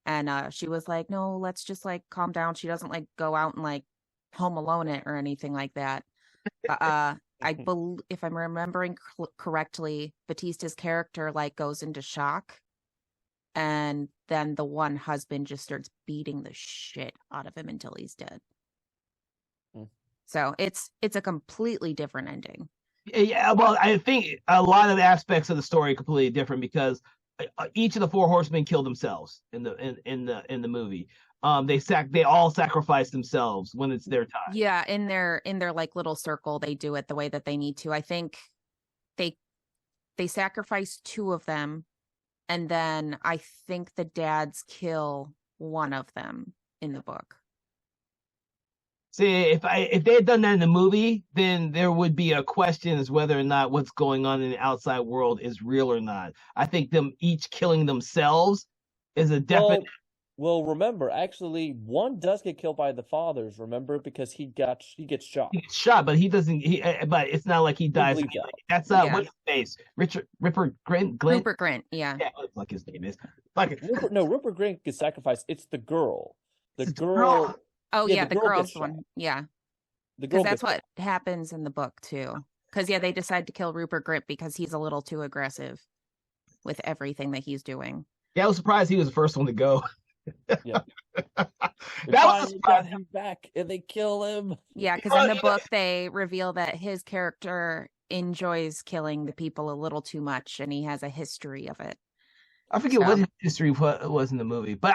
Speaker 2: and she was like, no, let's just calm down. She doesn't go out and Home Alone it or anything like that. I believe, if I'm remembering correctly, Bautista's character goes into shock, and then the one husband just starts beating the shit out of him until he's dead. So it's a completely different ending.
Speaker 1: Yeah, well, I think a lot of aspects of the story are completely different, because each of the four horsemen kill themselves in the movie. They all sacrifice themselves when it's their time.
Speaker 2: Yeah, in their little circle, they do it the way that they need to. I think they sacrifice two of them, and then I think the dads kill one of them in the book.
Speaker 1: See, if they had done that in the movie, then there would be a question as whether or not what's going on in the outside world is real or not. I think them each killing themselves is a definite.
Speaker 3: Well, remember, actually, one does get killed by the fathers. Remember, because he gets shot.
Speaker 1: He gets shot, but he doesn't. But it's not like he dies. That's what's his face? Rupert Grint.
Speaker 2: Rupert Grint. Yeah.
Speaker 1: Yeah, what the fuck his name is?
Speaker 3: Rupert Grint gets sacrificed. It's the girl. The girl.
Speaker 2: Oh yeah, the girl's one. Yeah. Because that's what happens in the book too. Because they decide to kill Rupert Grint because he's a little too aggressive with everything that he's doing.
Speaker 1: Yeah, I was surprised he was the first one to go.
Speaker 3: Yeah.
Speaker 1: That was
Speaker 3: got him back, and they kill him.
Speaker 2: Yeah, because in the book they reveal that his character enjoys killing the people a little too much, and he has a history of it.
Speaker 1: I forget what his history was in the movie, but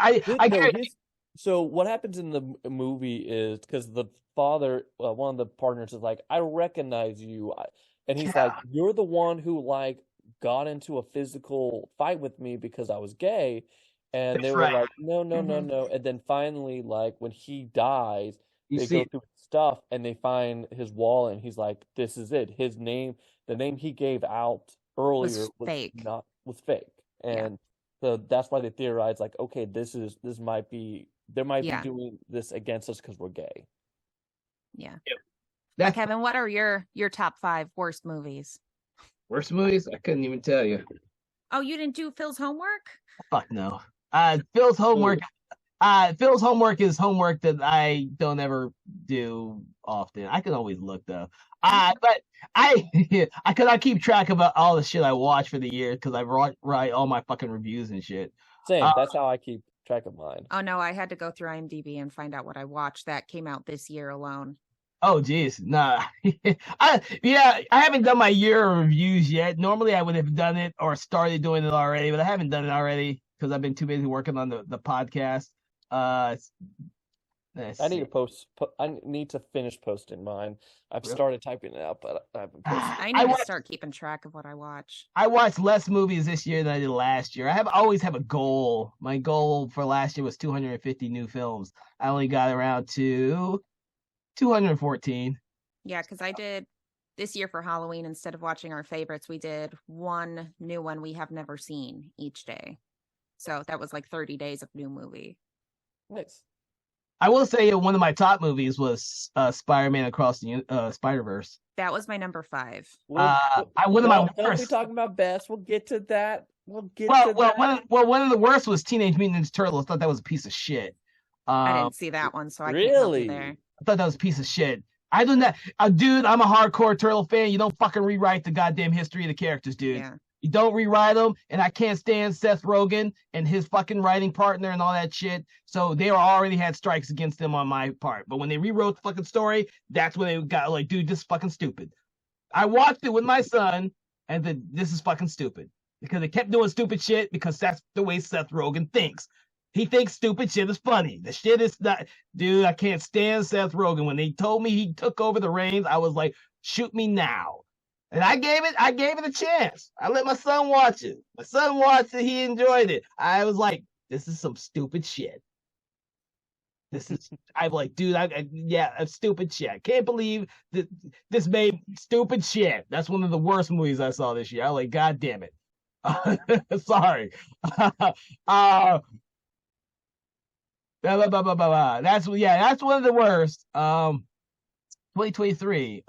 Speaker 3: So what happens in the movie is, because the father, one of the partners is like, I recognize you, and he's like, you're the one who got into a physical fight with me because I was gay. And they were like, no. And then finally, when he dies, they go through stuff and they find his wallet, and he's like, this is it. His name, the name he gave out earlier was fake. And so that's why they theorize, okay, this might be, they might be doing this against us because we're gay.
Speaker 2: Yeah. Yep. Kevin, what are your top 5 worst movies?
Speaker 1: Worst movies? I couldn't even tell you.
Speaker 2: Oh, you didn't do Phil's homework?
Speaker 1: Fuck no. Phil's homework. Phil's homework is homework that I don't ever do often. I can always look though. But I, because I keep track of all the shit I watch for the year because I write all my fucking reviews and shit.
Speaker 3: Same. That's how I keep track of mine.
Speaker 2: Oh no, I had to go through IMDb and find out what I watched that came out this year alone.
Speaker 1: Oh geez, nah. I haven't done my year of reviews yet. Normally I would have done it or started doing it already, but I haven't done it already because I've been too busy working on the podcast.
Speaker 3: I need to finish posting mine. I've started typing it out, but I haven't posted.
Speaker 2: I need to start keeping track of what I watch.
Speaker 1: I watched less movies this year than I did last year. Always have a goal. My goal for last year was 250 new films. I only got around to 214.
Speaker 2: Yeah, because I did this year for Halloween, instead of watching our favorites, we did one new one we have never seen each day. So that was like 30 days of new movie.
Speaker 3: Nice.
Speaker 1: I will say one of my top movies was Spider-Man Across the Spider-Verse.
Speaker 2: That was my number 5.
Speaker 1: One of my worst.
Speaker 3: Don't be talking about best. We'll get to that. One
Speaker 1: of the worst was Teenage Mutant Ninja Turtles. I thought that was a piece of shit.
Speaker 2: I didn't see that one, so I
Speaker 3: really?
Speaker 2: can't help you there.
Speaker 1: I thought that was a piece of shit. I do not, dude. I'm a hardcore Turtle fan. You don't fucking rewrite the goddamn history of the characters, dude.
Speaker 2: Yeah.
Speaker 1: You don't rewrite them, and I can't stand Seth Rogen and his fucking writing partner and all that shit. So they already had strikes against them on my part. But when they rewrote the fucking story, that's when they got like, dude, this is fucking stupid. I watched it with my son, and this is fucking stupid because they kept doing stupid shit because that's the way Seth Rogen thinks. He thinks stupid shit is funny. The shit is not, dude. I can't stand Seth Rogen. When they told me he took over the reins, I was like, shoot me now. And I gave it a chance. I let my son watch it. My son watched it. He enjoyed it. I was like, this is some stupid shit. I'm like, dude, stupid shit. I can't believe that this made stupid shit. That's one of the worst movies I saw this year. I was like, God damn it. Sorry. That's one of the worst. 2023.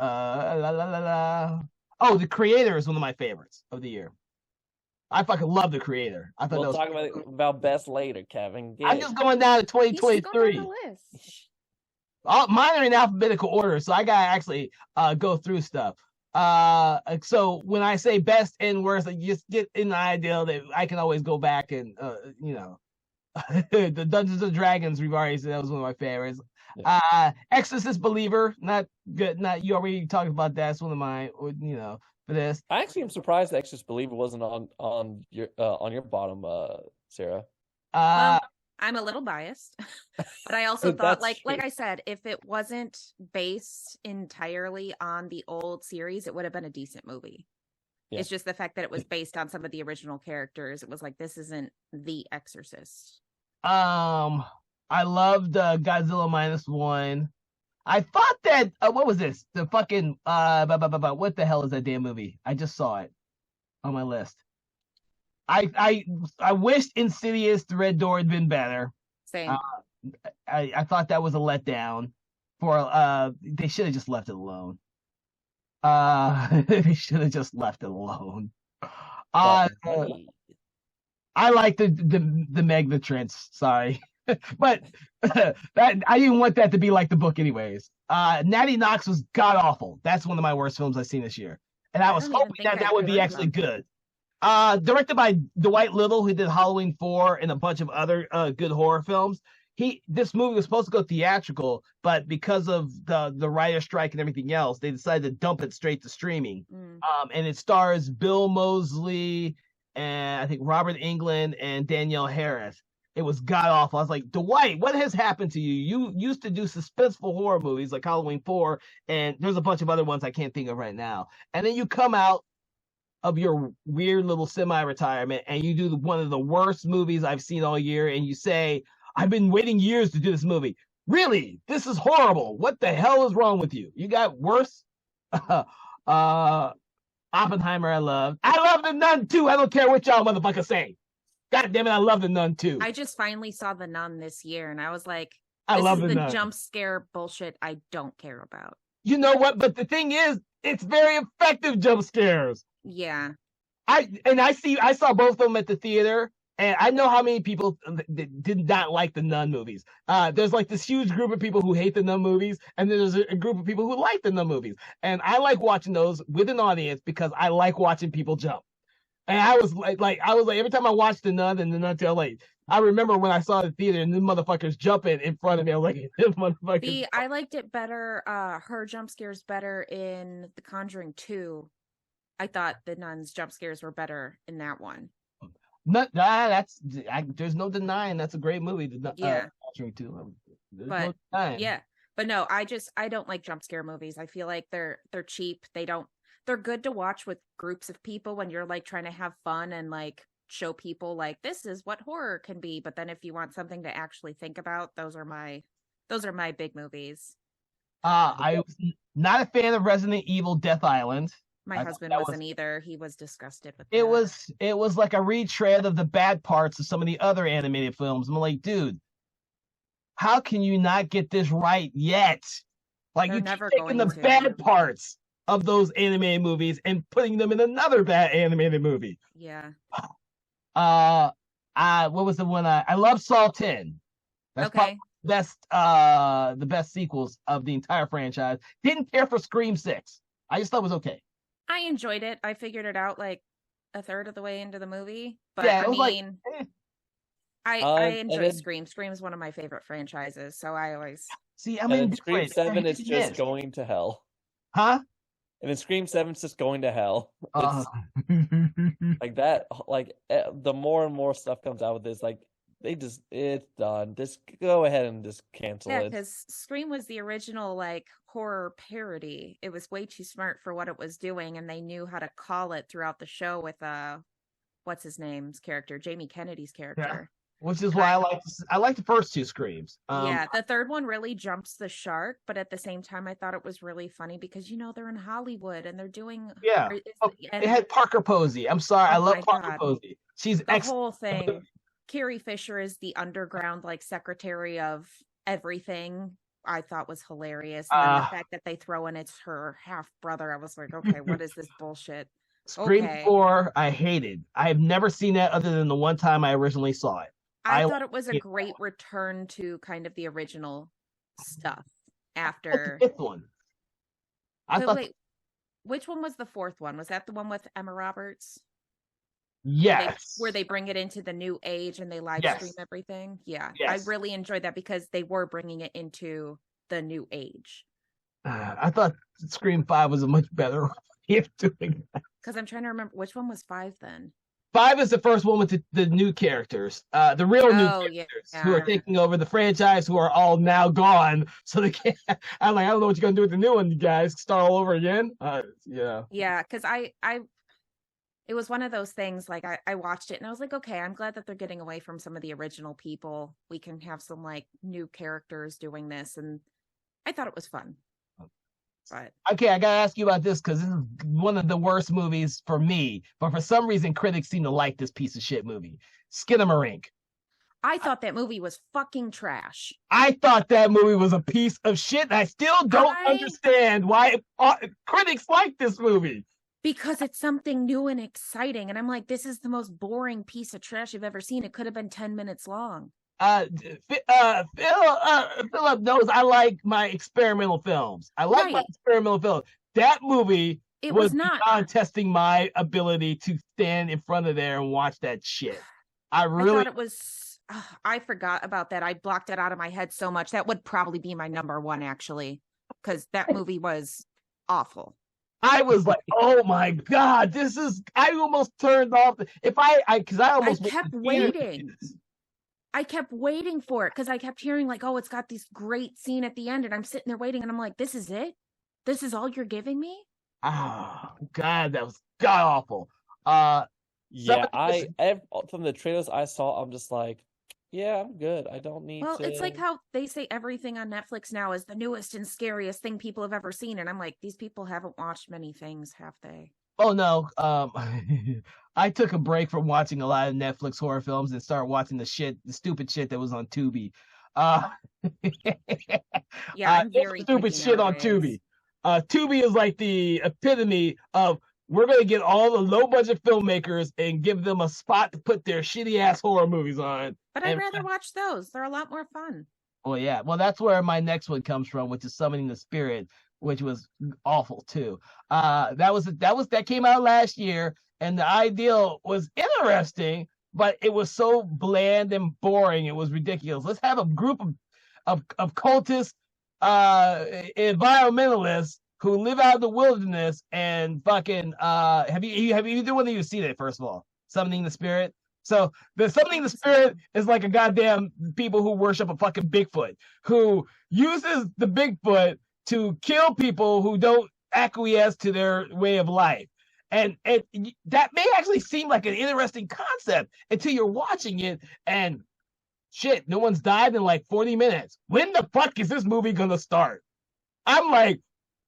Speaker 1: Oh, The Creator is one of my favorites of the year. I fucking love The Creator. I thought
Speaker 3: we'll talk about best later, Kevin.
Speaker 1: I'm just going down to 2023. Mine are in alphabetical order, so I gotta actually go through stuff. So when I say best and worst, I just get in the idea that I can always go back and the Dungeons and Dragons, we've already said that was one of my favorites. Yeah. Exorcist Believer, not good. Not, you already talked about that. It's one of mine. For this,
Speaker 3: I actually am surprised the Exorcist Believer wasn't on your bottom, Sarah.
Speaker 2: I'm a little biased, but I also thought, like I said, if it wasn't based entirely on the old series, it would have been a decent movie. Yeah. It's just the fact that it was based on some of the original characters. It was like, this isn't The Exorcist.
Speaker 1: I loved Godzilla -1. I thought that what was this? The fucking what the hell is that damn movie? I just saw it on my list. I wished Insidious: The Red Door had been better.
Speaker 2: Same.
Speaker 1: I thought that was a letdown. They should have just left it alone. They should have just left it alone. I like the Meg the Trench. Sorry. But that I didn't want that to be like the book anyways. Natty Knox was god awful. That's one of my worst films I've seen this year. And I was hoping that would be actually good. Directed by Dwight Little, who did Halloween 4 and a bunch of other good horror films. This movie was supposed to go theatrical, but because of the writer strike and everything else, they decided to dump it straight to streaming. And it stars Bill Moseley and I think Robert Englund and Danielle Harris. It was god awful. I was like, Dwight, what has happened to you? You used to do suspenseful horror movies like Halloween 4, and there's a bunch of other ones I can't think of right now. And then you come out of your weird little semi-retirement and you do one of the worst movies I've seen all year, and you say, I've been waiting years to do this movie. Really? This is horrible. What the hell is wrong with you? You got worse? Oppenheimer I love. I love The Nun too. I don't care what y'all motherfuckers say. God damn it, I love The Nun too.
Speaker 2: I just finally saw The Nun this year, and I was like,
Speaker 1: I love The Nun.
Speaker 2: This is the jump scare bullshit I don't care about.
Speaker 1: You know what? But the thing is, it's very effective jump scares.
Speaker 2: Yeah.
Speaker 1: I saw both of them at the theater, and I know how many people did not like the Nun movies. There's like this huge group of people who hate the Nun movies, and then there's a group of people who like the Nun movies. And I like watching those with an audience because I like watching people jump. And I was like every time I watched the Nun and the Nun Tale, like I remember when I saw the theater and the motherfuckers jumping in front of me. I was like, motherfuckers.
Speaker 2: I liked it better. Her jump scares better in The Conjuring 2. I thought the Nun's jump scares were better in that one.
Speaker 1: There's no denying that's a great movie.
Speaker 2: Yeah.
Speaker 1: Conjuring 2.
Speaker 2: But yeah, but no, I don't like jump scare movies. I feel like they're cheap. They're good to watch with groups of people when you're like trying to have fun and like show people like this is what horror can be. But then if you want something to actually think about, those are my big movies.
Speaker 1: I was not a fan of Resident Evil Death Island.
Speaker 2: My husband wasn't either. He was disgusted with
Speaker 1: it.
Speaker 2: That.
Speaker 1: It was like a retread of the bad parts of some of the other animated films. I'm like, dude, how can you not get this right yet? Like, you keep taking the bad parts of those animated movies and putting them in another bad animated movie.
Speaker 2: Yeah.
Speaker 1: What was the one I love? Saw 10. That's
Speaker 2: okay.
Speaker 1: The best sequels of the entire franchise. Didn't care for Scream 6. I just thought it was okay.
Speaker 2: I enjoyed it. I figured it out like a third of the way into the movie. But
Speaker 1: yeah,
Speaker 2: I enjoy Scream. Scream is one of my favorite franchises, so I always
Speaker 1: see. I mean,
Speaker 3: Scream 7 is just going to hell.
Speaker 1: Huh?
Speaker 3: And then Scream 7's just going to hell. Like that. Like the more and more stuff comes out with this, like it's done. Just go ahead and just cancel it.
Speaker 2: Yeah, because Scream was the original like horror parody. It was way too smart for what it was doing, and they knew how to call it throughout the show with what's his name's character, Jamie Kennedy's character.
Speaker 1: Yeah. Which is why I like the first two Screams.
Speaker 2: Yeah, the third one really jumps the shark, but at the same time, I thought it was really funny because they're in Hollywood and they're doing.
Speaker 1: Yeah, it had Parker Posey. I'm sorry, I love Parker Posey. She's
Speaker 2: the whole thing. Carrie Fisher is the underground like secretary of everything. I thought was hilarious. And the fact that they throw in it's her half brother, I was like, okay, what is this bullshit?
Speaker 1: Scream 4, I hated. I have never seen that other than the one time I originally saw it.
Speaker 2: I thought it was a great return to kind of the original stuff after
Speaker 1: the fifth one.
Speaker 2: Wait, which one was the fourth one? Was that the one with Emma Roberts?
Speaker 1: Yes.
Speaker 2: Where they bring it into the new age and they live stream everything? Yeah.
Speaker 1: Yes.
Speaker 2: I really enjoyed that because they were bringing it into the new age.
Speaker 1: I thought Scream 5 was a much better way of doing that.
Speaker 2: Because I'm trying to remember, which one was 5 then?
Speaker 1: 5 is the first one with the new characters, the real new characters who are taking over the franchise, who are all now gone. So they can't. I'm like, I don't know what you're gonna do with the new one, you guys. Start all over again. Yeah.
Speaker 2: Yeah, because it was one of those things. Like I watched it and I was like, okay, I'm glad that they're getting away from some of the original people. We can have some like new characters doing this, and I thought it was fun. But
Speaker 1: okay, I gotta ask you about this because this is one of the worst movies for me. But for some reason, critics seem to like this piece of shit movie, Skinamarink.
Speaker 2: I thought that movie was fucking trash.
Speaker 1: I thought that movie was a piece of shit. And I still don't understand why critics like this movie.
Speaker 2: Because it's something new and exciting, and I'm like, this is the most boring piece of trash you've ever seen. It could have been 10 minutes long.
Speaker 1: Philip knows I like my experimental films. I like my experimental films. That movie was not beyond testing my ability to stand in front of there and watch that shit. I thought
Speaker 2: it was. I forgot about that. I blocked it out of my head so much. That would probably be my number one, actually, because that movie was awful.
Speaker 1: I was like, oh my God, I almost turned off. I
Speaker 2: kept waiting. I kept waiting for it because I kept hearing like, oh, it's got this great scene at the end, and I'm sitting there waiting, and I'm like, this is it? This is all you're giving me?
Speaker 1: Oh God, that was god awful.
Speaker 3: Yeah, from the trailers I saw, I'm just like, yeah, I'm good. I don't need to.
Speaker 2: Well, it's like how they say everything on Netflix now is the newest and scariest thing people have ever seen, and I'm like, these people haven't watched many things, have they?
Speaker 1: Oh no, I took a break from watching a lot of Netflix horror films and started watching the stupid shit that was on Tubi.
Speaker 2: Yeah, I'm very
Speaker 1: stupid shit on Tubi. Tubi is like the epitome of we're going to get all the low-budget filmmakers and give them a spot to put their shitty-ass horror movies on.
Speaker 2: But I'd rather watch those. They're a lot more fun.
Speaker 1: Well, yeah. Well, that's where my next one comes from, which is Summoning the Spirit, which was awful, too. That came out last year, and the ideal was interesting, but it was so bland and boring. It was ridiculous. Let's have a group of cultists, environmentalists who live out in the wilderness and fucking have either one of you seen it, first of all? Summoning the Spirit. So the Summoning the Spirit is like a goddamn people who worship a fucking Bigfoot, who uses the Bigfoot to kill people who don't acquiesce to their way of life. And that may actually seem like an interesting concept until you're watching it and shit, no one's died in like 40 minutes. When the fuck is this movie gonna start? I'm like,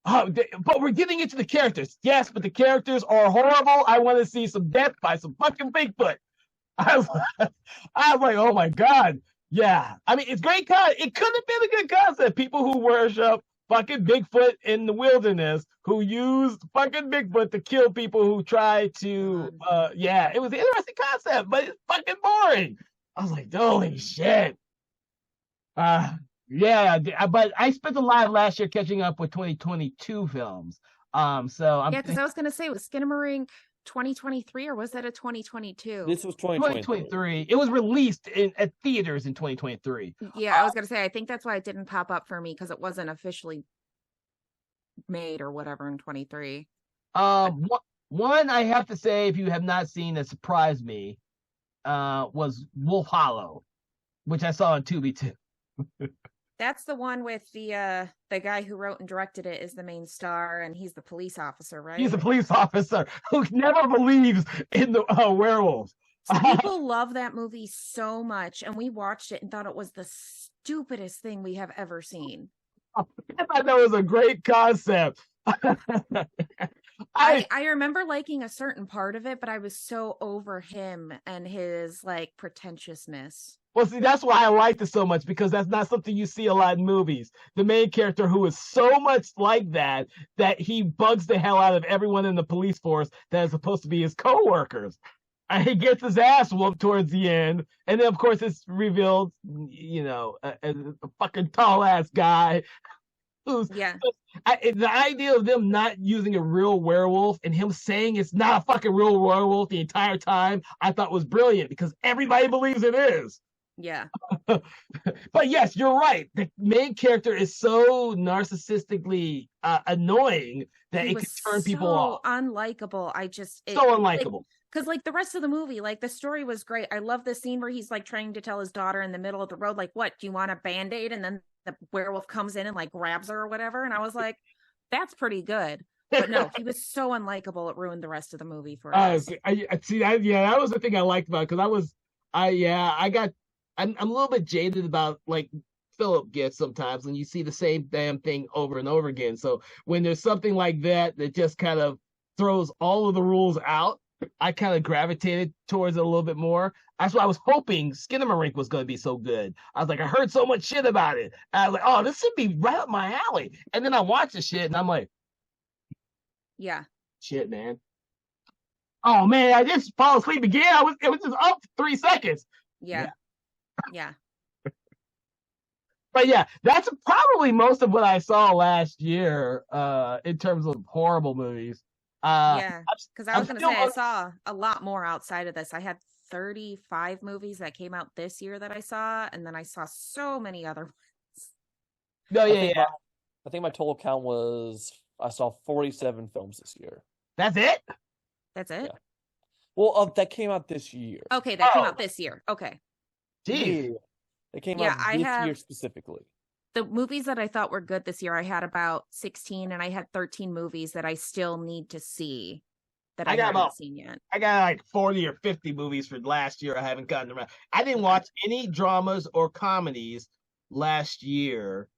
Speaker 1: oh, but we're getting into the characters. Yes, but the characters are horrible. I want to see some death by some fucking Bigfoot. I was like, oh my God. Yeah. I mean, it's great. It could have been a good concept. People who worship fucking Bigfoot in the wilderness, who used fucking Bigfoot to kill people who try to, yeah, it was an interesting concept, but it's fucking boring. I was like, holy shit. Yeah, but I spent a lot of last year catching up with 2022 films. So I'm
Speaker 2: because I was gonna say, was Skinamarink 2023 or was that a 2022?
Speaker 3: This was 2023.
Speaker 1: It was released at theaters in 2023.
Speaker 2: Yeah, I was gonna say, I think that's why it didn't pop up for me, because it wasn't officially made or whatever in 23.
Speaker 1: One I have to say, if you have not seen, that surprised me, was Wolf Hollow, which I saw on Tubi too.
Speaker 2: That's the one with the guy who wrote and directed it is the main star, and he's the police officer, right?
Speaker 1: He's a police officer who never believes in the werewolves.
Speaker 2: So people love that movie so much, and we watched it and thought it was the stupidest thing we have ever seen.
Speaker 1: I thought that was a great concept.
Speaker 2: I remember liking a certain part of it, but I was so over him and his like pretentiousness.
Speaker 1: Well, see, that's why I liked it so much, because that's not something you see a lot in movies. The main character who is so much like that he bugs the hell out of everyone in the police force that is supposed to be his co-workers. And he gets his ass whooped towards the end. And then, of course, it's revealed, you know, as a fucking tall-ass guy. The idea of them not using a real werewolf and him saying it's not a fucking real werewolf the entire time, I thought was brilliant, because everybody believes it is.
Speaker 2: Yeah.
Speaker 1: But yes, you're right. The main character is so narcissistically annoying that it can turn people off.
Speaker 2: Unlikable.
Speaker 1: So unlikable.
Speaker 2: Because like the rest of the movie, like the story was great. I love the scene where he's like trying to tell his daughter in the middle of the road, like, what, do you want a Band-Aid? And then the werewolf comes in and like grabs her or whatever. And I was like, that's pretty good. But no, he was so unlikable, it ruined the rest of the movie for us.
Speaker 1: I see that. Yeah, that was the thing I liked about it, because I'm a little bit jaded about like Philip gets sometimes when you see the same damn thing over and over again. So when there's something like that just kind of throws all of the rules out, I kind of gravitated towards it a little bit more. That's why I was hoping Skinamarink was going to be so good. I was like, I heard so much shit about it. And I was like, oh, this should be right up my alley. And then I watched the shit and I'm like,
Speaker 2: yeah,
Speaker 1: shit, man. Oh man, I just fall asleep again. It was just up 3 seconds.
Speaker 2: Yeah.
Speaker 1: But yeah, that's probably most of what I saw last year in terms of horrible movies.
Speaker 2: Yeah, because I was going to say I saw a lot more outside of this. I had 35 movies that came out this year that I saw, and then I saw so many other ones.
Speaker 1: No, yeah.
Speaker 3: I think my total count was I saw 47 films this year.
Speaker 1: That's it?
Speaker 2: That's it?
Speaker 3: Yeah. Well, that came out this year.
Speaker 2: Okay, that came out this year. Okay.
Speaker 1: Jeez.
Speaker 3: Yeah. They came out this year specifically.
Speaker 2: The movies that I thought were good this year, I had about 16, and I had 13 movies that I still need to see that I haven't seen yet.
Speaker 1: I got like 40 or 50 movies for last year I haven't gotten around. I didn't watch any dramas or comedies last year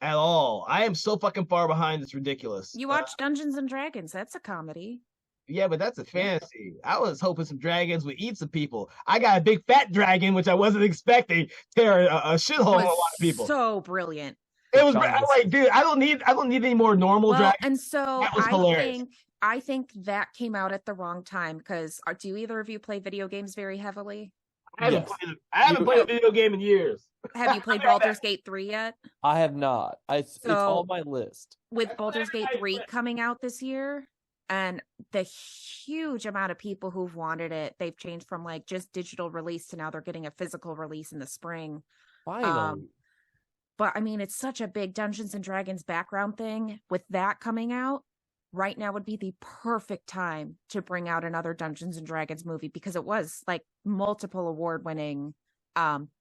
Speaker 1: at all. I am so fucking far behind, it's ridiculous.
Speaker 2: You watched Dungeons and Dragons. That's a comedy.
Speaker 1: Yeah, but that's a fantasy. I was hoping some dragons would eat some people. I got a big fat dragon, which I wasn't expecting, tear a shithole on a lot of people.
Speaker 2: So brilliant.
Speaker 1: It was. I'm like, dude, I don't need any more normal dragons.
Speaker 2: And so I think I think that came out at the wrong time because do either of you play video games very heavily?
Speaker 1: I haven't
Speaker 3: Yes.
Speaker 1: played a video game in years.
Speaker 2: Have you played Baldur's Gate 3 yet?
Speaker 3: I have not. It's on my list.
Speaker 2: With Baldur's Gate 3 coming out this year, and the huge amount of people who've wanted it, they've changed from like just digital release to now they're getting a physical release in the spring.
Speaker 3: Finally.
Speaker 2: But I mean, it's such a big Dungeons and Dragons background thing. With that coming out, right now would be the perfect time to bring out another Dungeons and Dragons movie because it was like multiple award-winning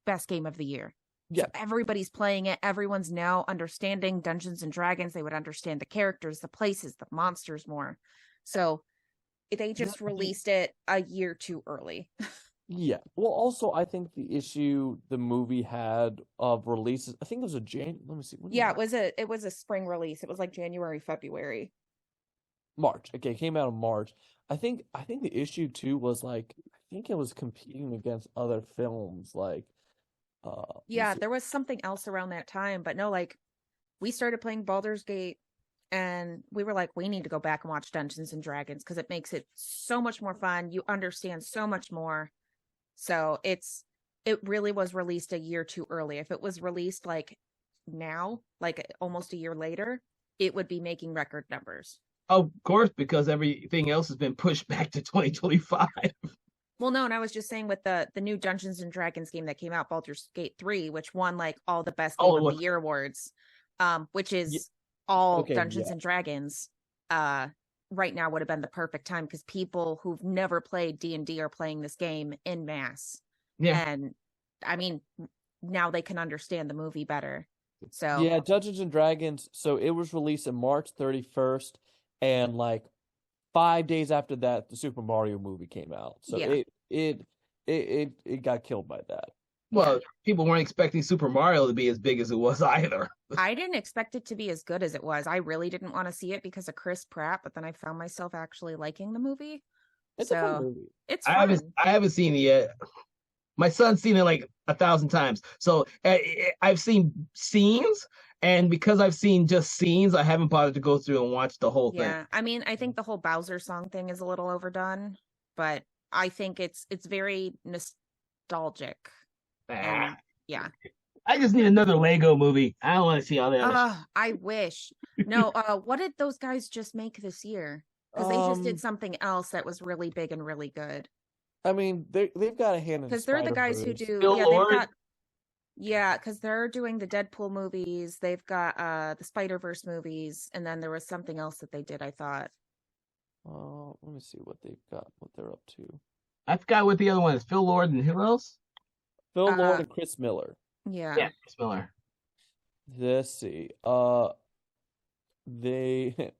Speaker 2: best game of the year.
Speaker 3: Yeah.
Speaker 2: So everybody's playing it. Everyone's now understanding Dungeons and Dragons. They would understand the characters, the places, the monsters more. So they just released it a year too early.
Speaker 3: Yeah. Well, also, I think the issue the movie had of releases, I think it was let me see.
Speaker 2: Yeah, it was a spring release. It was like January, February.
Speaker 3: March. Okay, it came out in March. I think the issue too was like I think it was competing against other films like
Speaker 2: yeah, there was something else around that time, but no, like we started playing Baldur's Gate and we were like, we need to go back and watch Dungeons and Dragons because it makes it so much more fun. You understand so much more. So it really was released a year too early. If it was released like now, like almost a year later, it would be making record numbers.
Speaker 1: Of course, because everything else has been pushed back to 2025.
Speaker 2: Well, no, and I was just saying with the new Dungeons and Dragons game that came out, Baldur's Gate 3, which won like all the best game of the year awards, which is all Dungeons and Dragons, right now would have been the perfect time because people who've never played D&D are playing this game en masse. Yeah. And I mean, now they can understand the movie better. So
Speaker 3: yeah, Dungeons and Dragons. So it was released on March 31st, and like 5 days after that, the Super Mario movie came out. So it got killed by that.
Speaker 1: Well, people weren't expecting Super Mario to be as big as it was either.
Speaker 2: I didn't expect it to be as good as it was. I really didn't want to see it because of Chris Pratt, but then I found myself actually liking the movie.
Speaker 3: It's a fun movie.
Speaker 2: It's fun.
Speaker 1: I haven't seen it yet. My son's seen it like 1,000 times. So I've seen scenes, and because I've seen just scenes, I haven't bothered to go through and watch the whole thing.
Speaker 2: Yeah, I mean, I think the whole Bowser song thing is a little overdone, but I think it's very nostalgic. And, yeah.
Speaker 1: I just need another Lego movie. I don't want to see all that.
Speaker 2: I wish. No, what did those guys just make this year? Because they just did something else that was really big and really good.
Speaker 3: I mean, they've got a hand in
Speaker 2: because they're the guys who do because they're doing the Deadpool movies. They've got the Spider-Verse movies, and then there was something else that they did, I thought.
Speaker 3: Let me see what they've got, what they're up to.
Speaker 1: I forgot what the other one is. Phil Lord and who else?
Speaker 3: Phil Lord and Chris Miller.
Speaker 2: Yeah,
Speaker 1: Chris Miller.
Speaker 3: Let's see. They let's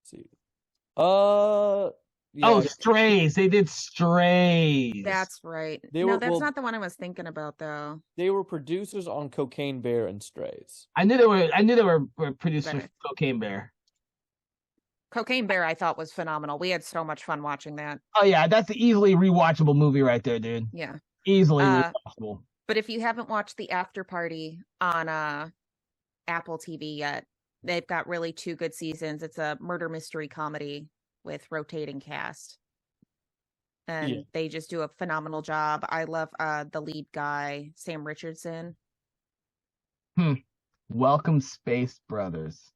Speaker 3: see.
Speaker 1: Yeah, Strays. They did Strays.
Speaker 2: That's right. That's not the one I was thinking about, though.
Speaker 3: They were producers on Cocaine Bear and Strays.
Speaker 1: I knew they were producers of Cocaine Bear.
Speaker 2: Cocaine Bear, I thought, was phenomenal. We had so much fun watching that.
Speaker 1: Oh yeah, that's the easily rewatchable movie right there, dude.
Speaker 2: Yeah,
Speaker 1: easily rewatchable.
Speaker 2: But if you haven't watched The After Party on Apple TV yet, they've got really 2 good seasons. It's a murder mystery comedy with rotating cast, and they just do a phenomenal job. I love the lead guy, Sam Richardson.
Speaker 1: Welcome, Space Brothers.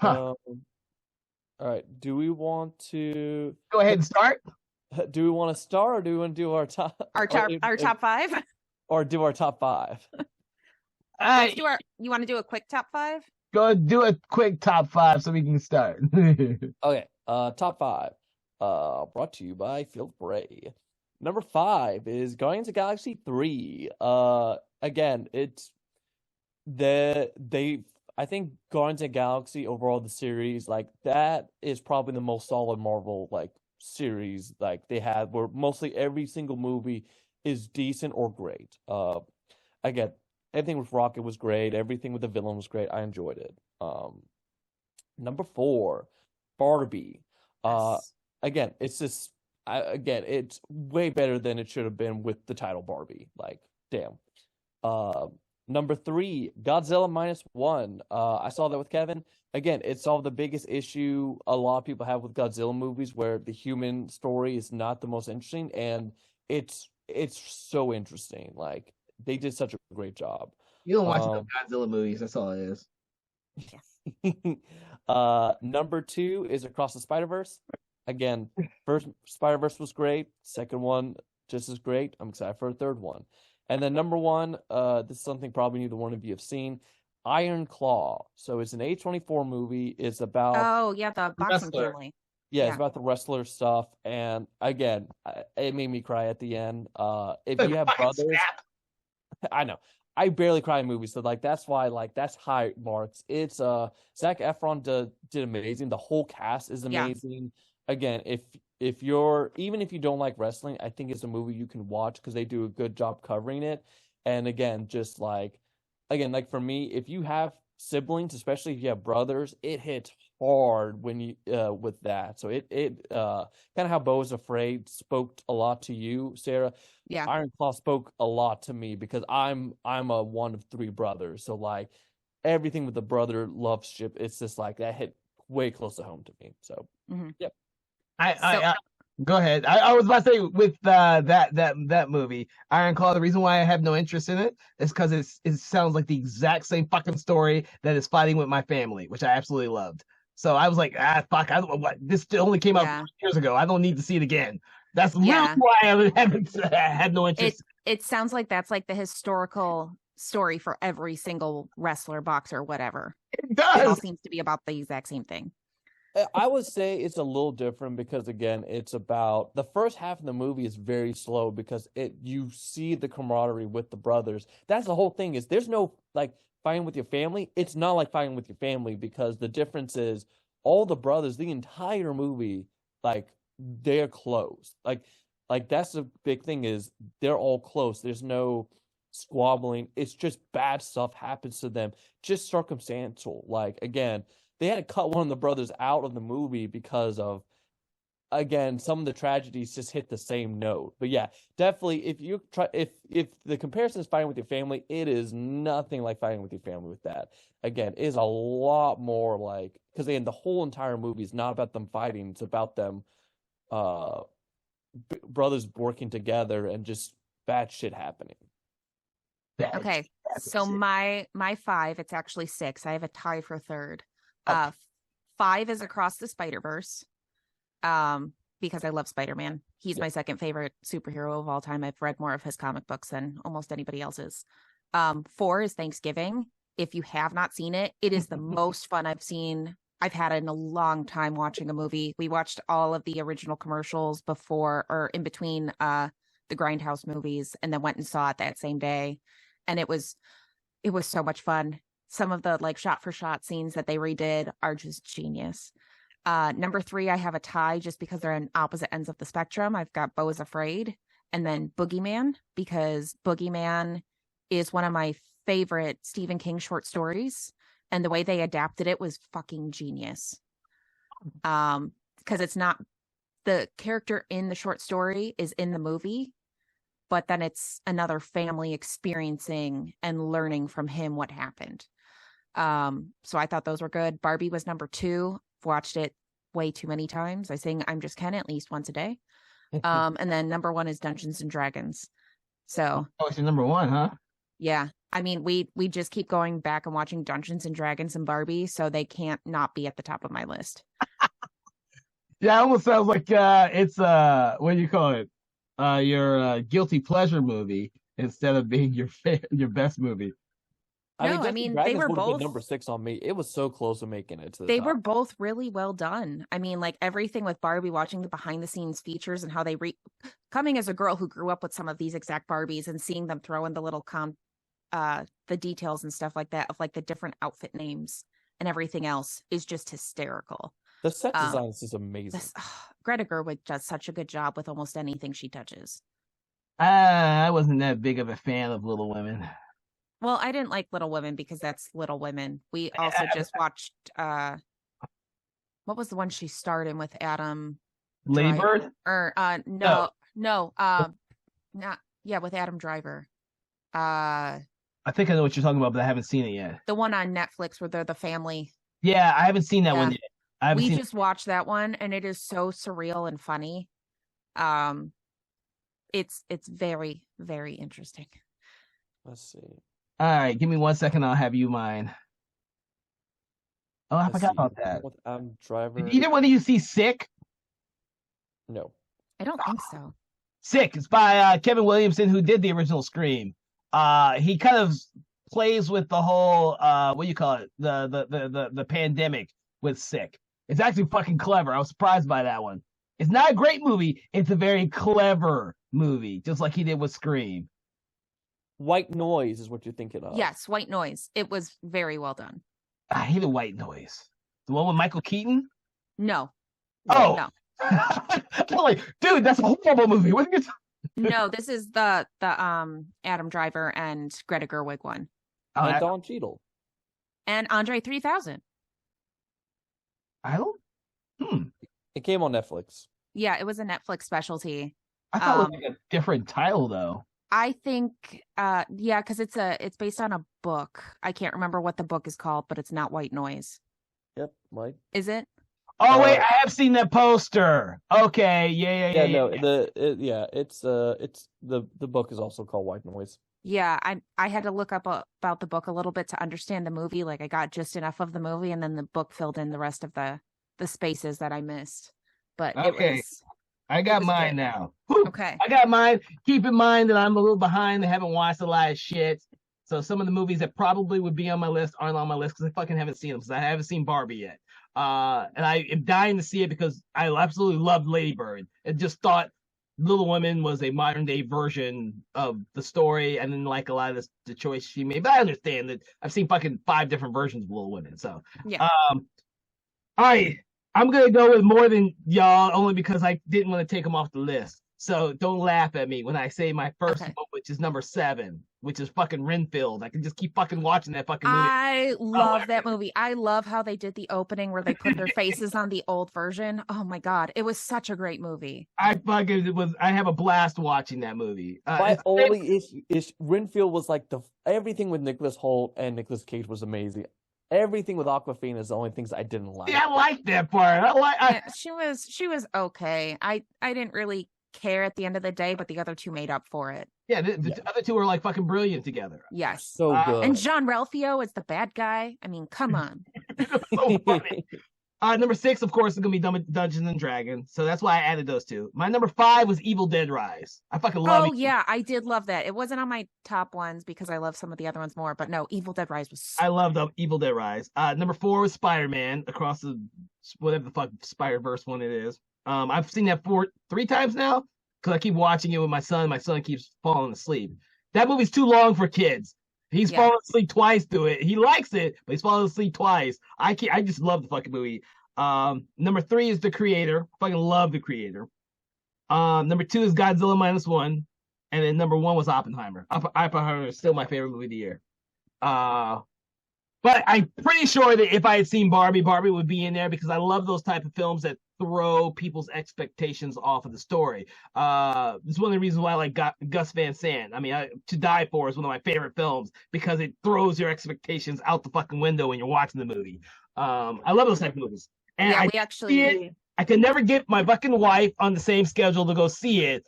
Speaker 3: All right, do we want to
Speaker 1: go ahead and start?
Speaker 3: Do we want to start, or do we want to do our top
Speaker 2: 5,
Speaker 3: or do our top 5?
Speaker 2: Let's do you want to do a quick top 5?
Speaker 1: Go do a quick top 5 so we can start.
Speaker 3: Okay, top 5. Brought to you by Philip Wray. Number 5 is Guardians of the Galaxy 3. Again, it's I think Guardians of the Galaxy overall, the series, like that is probably the most solid Marvel like series like they had, where mostly every single movie is decent or great. Again, everything with Rocket was great. Everything with the villain was great. I enjoyed it. Number 4, Barbie.
Speaker 2: Yes.
Speaker 3: Again, it's just it's way better than it should have been with the title Barbie. Like, damn. Number 3, Godzilla -1. I saw that with Kevin. Again, it solved the biggest issue a lot of people have with Godzilla movies, where the human story is not the most interesting, and it's so interesting. Like they did such a great job.
Speaker 1: You don't watch enough
Speaker 3: Um,
Speaker 1: Godzilla movies. That's all it is.
Speaker 3: Number 2 is Across the Spider-Verse. Again, first Spider-Verse was great. Second one just as great. I'm excited for a third one. And then number 1, this is something probably neither one of you have seen. Iron Claw. So it's an A24 movie. It's about
Speaker 2: Oh yeah, the boxing
Speaker 1: Wrestler.
Speaker 2: family.
Speaker 3: yeah, it's
Speaker 2: Yeah.
Speaker 3: about the wrestler stuff. And again, it made me cry at the end. If you have
Speaker 1: Fucking
Speaker 3: brothers,
Speaker 1: snap.
Speaker 3: I know. I barely cry in movies, so like that's why like that's high marks. It's Zac Efron did amazing. The whole cast is
Speaker 2: Yeah.
Speaker 3: amazing. Again, if you're even if you don't like wrestling, I think it's a movie you can watch because they do a good job covering it. And again, just like like for me, if you have siblings, especially if you have brothers, it hits hard when you with that. So it kind of how Beau is Afraid spoke a lot to you, Sarah.
Speaker 2: Yeah.
Speaker 3: Iron Claw spoke a lot to me because I'm a one of 3 brothers. So like everything with the brother love ship, it's just like that hit way close to home to me. So
Speaker 2: Mhm.
Speaker 3: yep.
Speaker 1: I go ahead. I was about to say with that movie, Iron Claw. The reason why I have no interest in it is because it sounds like the exact same fucking story that is Fighting with My Family, which I absolutely loved. So I was like, fuck, I don't what this only came out
Speaker 2: Yeah.
Speaker 1: years ago. I don't need to see it again. That's literally
Speaker 2: Yeah.
Speaker 1: why I haven't had no interest.
Speaker 2: It sounds like that's like the historical story for every single wrestler, boxer, whatever.
Speaker 1: It
Speaker 2: It all
Speaker 1: does.
Speaker 2: seems to be about the exact same thing.
Speaker 3: I would say it's a little different because again, it's about the first half of the movie is very slow because you see the camaraderie with the brothers. That's the whole thing is there's no like fighting with your family. It's not like fighting with your family because the difference is all the brothers, the entire movie, like they're close. Like that's the big thing is they're all close. There's no squabbling. It's just bad stuff happens to them. Just circumstantial. Like again, they had to cut one of the brothers out of the movie because of again some of the tragedies just hit the same note. But yeah, definitely if you try if the comparison is fighting with your family, it is nothing like fighting with your family with that. Again, it is a lot more like because again the whole entire movie is not about them fighting, it's about them brothers working together and just bad shit happening.
Speaker 2: Okay. So my 5, it's actually 6. I have a tie for third.
Speaker 1: Okay.
Speaker 2: 5 is Across the Spider-Verse. Because I love Spider-Man. He's my second favorite superhero of all time. I've read more of his comic books than almost anybody else's. 4 is Thanksgiving. If you have not seen it, it is the most fun I've had in a long time watching a movie. We watched all of the original commercials before or in between the Grindhouse movies and then went and saw it that same day. And it was so much fun. Some of the like shot for shot scenes that they redid are just genius. Number 3, I have a tie just because they're on opposite ends of the spectrum. I've got Beau is Afraid and then Boogeyman because Boogeyman is one of my favorite Stephen King short stories. And the way they adapted it was fucking genius. Because it's not the character in the short story is in the movie, but then it's another family experiencing and learning from him what happened. So I thought those were good. Barbie was number 2. Watched it way too many times. I sing I'm Just Ken at least once a day. And then number 1 is Dungeons and Dragons. So
Speaker 1: it's your number 1, huh?
Speaker 2: yeah. I mean, we just keep going back and watching Dungeons and Dragons and Barbie, so they can't not be at the top of my list.
Speaker 1: Yeah, it almost sounds like it's what do you call it? Your guilty pleasure movie instead of being your best movie.
Speaker 2: No, I mean, they were both
Speaker 3: number 6 on me. It was so close to making it to the
Speaker 2: They
Speaker 3: top.
Speaker 2: were both really well done. I mean, like everything with Barbie, watching the behind the scenes features and how they coming as a girl who grew up with some of these exact Barbies and seeing them throw in the little the details and stuff like that of like the different outfit names and everything else is just hysterical.
Speaker 3: The set design is just amazing.
Speaker 2: Greta Gerwig does such a good job with almost anything she touches.
Speaker 1: I wasn't that big of a fan of Little Women.
Speaker 2: Well, I didn't like Little Women because that's Little Women. We also just watched what was the one she starred in with Adam
Speaker 1: Lady Bird?
Speaker 2: Or not with Adam Driver.
Speaker 1: I I think I know what you're talking about, but I haven't seen it yet.
Speaker 2: The one on Netflix where they're the family.
Speaker 1: Yeah, I haven't seen that
Speaker 2: Yeah.
Speaker 1: one yet.
Speaker 2: We just watched that one, and it is so surreal and funny. It's very, very interesting.
Speaker 3: Let's see.
Speaker 1: All right, give me 1 second. I'll have you mine. Oh, I forgot about that.
Speaker 3: I'm Driver.
Speaker 1: Did either one of you see Sick?
Speaker 3: No.
Speaker 2: I don't think so.
Speaker 1: Sick. It's by Kevin Williamson, who did the original Scream. He kind of plays with the whole what do you call it? The pandemic with Sick. It's actually fucking clever. I was surprised by that one. It's not a great movie. It's a very clever movie, just like he did with Scream.
Speaker 3: White Noise is what you're thinking of.
Speaker 2: Yes, White Noise. It was very well done.
Speaker 1: I hated White Noise. The one with Michael Keaton?
Speaker 2: No.
Speaker 1: Oh.
Speaker 2: No.
Speaker 1: I'm like, dude, that's a horrible movie. What are you
Speaker 2: No, this is the Adam Driver and Greta Gerwig one.
Speaker 1: Oh,
Speaker 3: And Don Cheadle.
Speaker 2: And Andre 3000.
Speaker 1: I don't.
Speaker 3: It came on Netflix.
Speaker 2: Yeah, it was a Netflix specialty.
Speaker 1: I thought it was like a different title though.
Speaker 2: I think yeah, because it's based on a book. I can't remember what the book is called, but it's not White Noise.
Speaker 3: Yep, Mike.
Speaker 2: Is it?
Speaker 1: Oh wait, I have seen that poster. Okay, yeah.
Speaker 3: No, it's the book is also called White Noise.
Speaker 2: Yeah, I had to look up about the book a little bit to understand the movie. Like I got just enough of the movie, and then the book filled in the rest of the spaces that I missed. But
Speaker 1: okay, I got mine
Speaker 2: good.
Speaker 1: Now. Whew,
Speaker 2: okay,
Speaker 1: I got mine. Keep in mind that I'm a little behind. I haven't watched a lot of shit. So some of the movies that probably would be on my list aren't on my list because I fucking haven't seen them. Because I haven't seen Barbie yet. And I am dying to see it because I absolutely loved Lady Bird and just thought Little Women was a modern day version of the story, and then like a lot of the choice she made. But I understand that I've seen fucking 5 different versions of Little Women. So
Speaker 2: yeah.
Speaker 1: All right, I'm gonna go with more than y'all only because I didn't want to take them off the list. So don't laugh at me when I say my first one, which is number 7, which is fucking Renfield. I can just keep fucking watching that fucking movie.
Speaker 2: I love that movie. I love how they did the opening where they put their faces on the old version. Oh my God. It was such a great movie.
Speaker 1: I have a blast watching that movie.
Speaker 3: My only issue is Renfield was like everything with Nicholas Hoult and Nicolas Cage was amazing. Everything with Awkwafina is the only things I didn't like.
Speaker 1: Yeah, I like that part.
Speaker 2: Yeah, she was okay. I didn't really care at the end of the day, but the other two made up for it.
Speaker 1: Yeah, the other two are like fucking brilliant together.
Speaker 2: Yes.
Speaker 3: So good.
Speaker 2: And Jean-Ralphio is the bad guy. I mean, come on.
Speaker 1: So funny. Number 6, of course, is gonna be Dungeons and Dragons, so that's why I added those two. My number 5 was Evil Dead Rise. I fucking love it. Oh
Speaker 2: yeah, I did love that. It wasn't on my top ones because I love some of the other ones more, but no, Evil Dead Rise was.
Speaker 1: I loved Evil Dead Rise. Number 4 was Spider-Man Across the whatever the fuck Spider-Verse one it is. I've seen that 3 times now because I keep watching it with my son. My son keeps falling asleep. That movie's too long for kids. He's fallen asleep twice through it. He likes it, but he's fallen asleep twice. I just love the fucking movie. Number 3 is The Creator. Fucking love The Creator. Number 2 is Godzilla -1. And then number 1 was Oppenheimer. Oppenheimer is still my favorite movie of the year. But I'm pretty sure that if I had seen Barbie would be in there because I love those type of films that throw people's expectations off of the story. It's one of the reasons why I like Gus Van Sant. I mean, To Die For is one of my favorite films because it throws your expectations out the fucking window when you're watching the movie. I love those type of movies. And I could never get my fucking wife on the same schedule to go see it.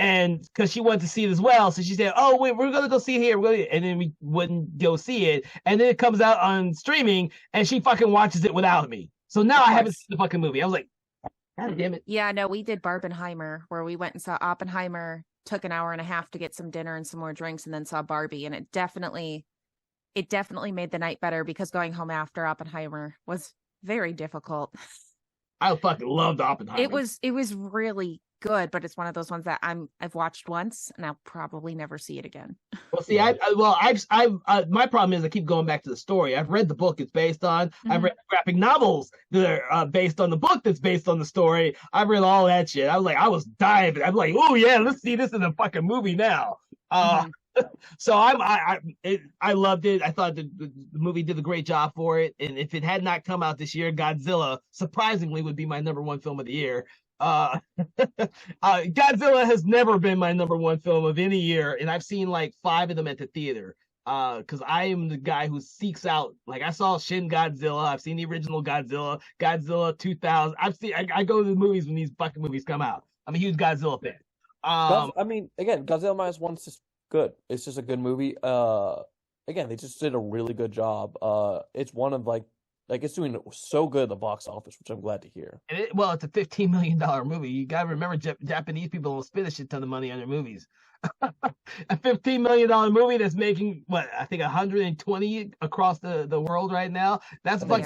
Speaker 1: And because she wanted to see it as well. So she said, oh, wait, we're going to go see it here. And then we wouldn't go see it. And then it comes out on streaming and she fucking watches it without me. So now I haven't seen the fucking movie. I was like, God damn it.
Speaker 2: Yeah, no, we did Barbenheimer where we went and saw Oppenheimer, took an hour and a half to get some dinner and some more drinks, and then saw Barbie. And it definitely made the night better because going home after Oppenheimer was very difficult.
Speaker 1: I fucking loved Oppenheimer.
Speaker 2: It was really good, but it's one of those ones that I've watched once and I'll probably never see it again.
Speaker 1: Well, see, my problem is I keep going back to the story. I've read the book it's based on. Mm-hmm. I've read graphic novels that are based on the book that's based on the story. I've read all that shit. I was dying. I'm like, oh yeah, let's see this in a fucking movie now. So I loved it. I thought the movie did a great job for it. And if it had not come out this year, Godzilla surprisingly would be my number 1 film of the year. Godzilla has never been my number 1 film of any year, and I've seen like 5 of them at the theater. Because I am the guy who seeks out, like, I saw Shin Godzilla, I've seen the original Godzilla, Godzilla 2000. I go to the movies when these fucking movies come out. I'm a huge Godzilla fan.
Speaker 3: I mean, again, Godzilla minus one is just good. It's just a good movie. Again, they just did a really good job. It's one of like it's doing so good at the box office, which I'm glad to hear.
Speaker 1: Well, it's a $15 million movie. You gotta remember, Japanese people don't spend a shit ton of money on their movies. A $15 million movie that's making what I think 120 across the world right now. That's like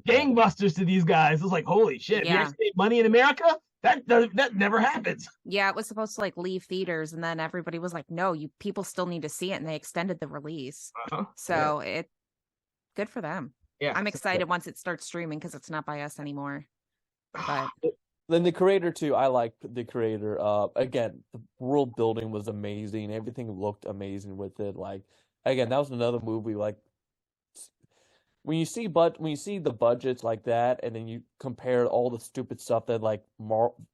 Speaker 1: gangbusters to these guys. It's like, holy shit!
Speaker 2: Yeah.
Speaker 1: You actually make money in America? That never happens.
Speaker 2: Yeah, it was supposed to like leave theaters, and then everybody was like, "No, people still need to see it," and they extended the release. So it good for them.
Speaker 1: Yeah,
Speaker 2: I'm excited once it starts streaming because it's not by us anymore. But
Speaker 3: then the creator too, I liked the creator. Again, the world building was amazing. Everything looked amazing with it. Like, again, that was another movie. Like, when you see the budgets like that, and then you compare all the stupid stuff that like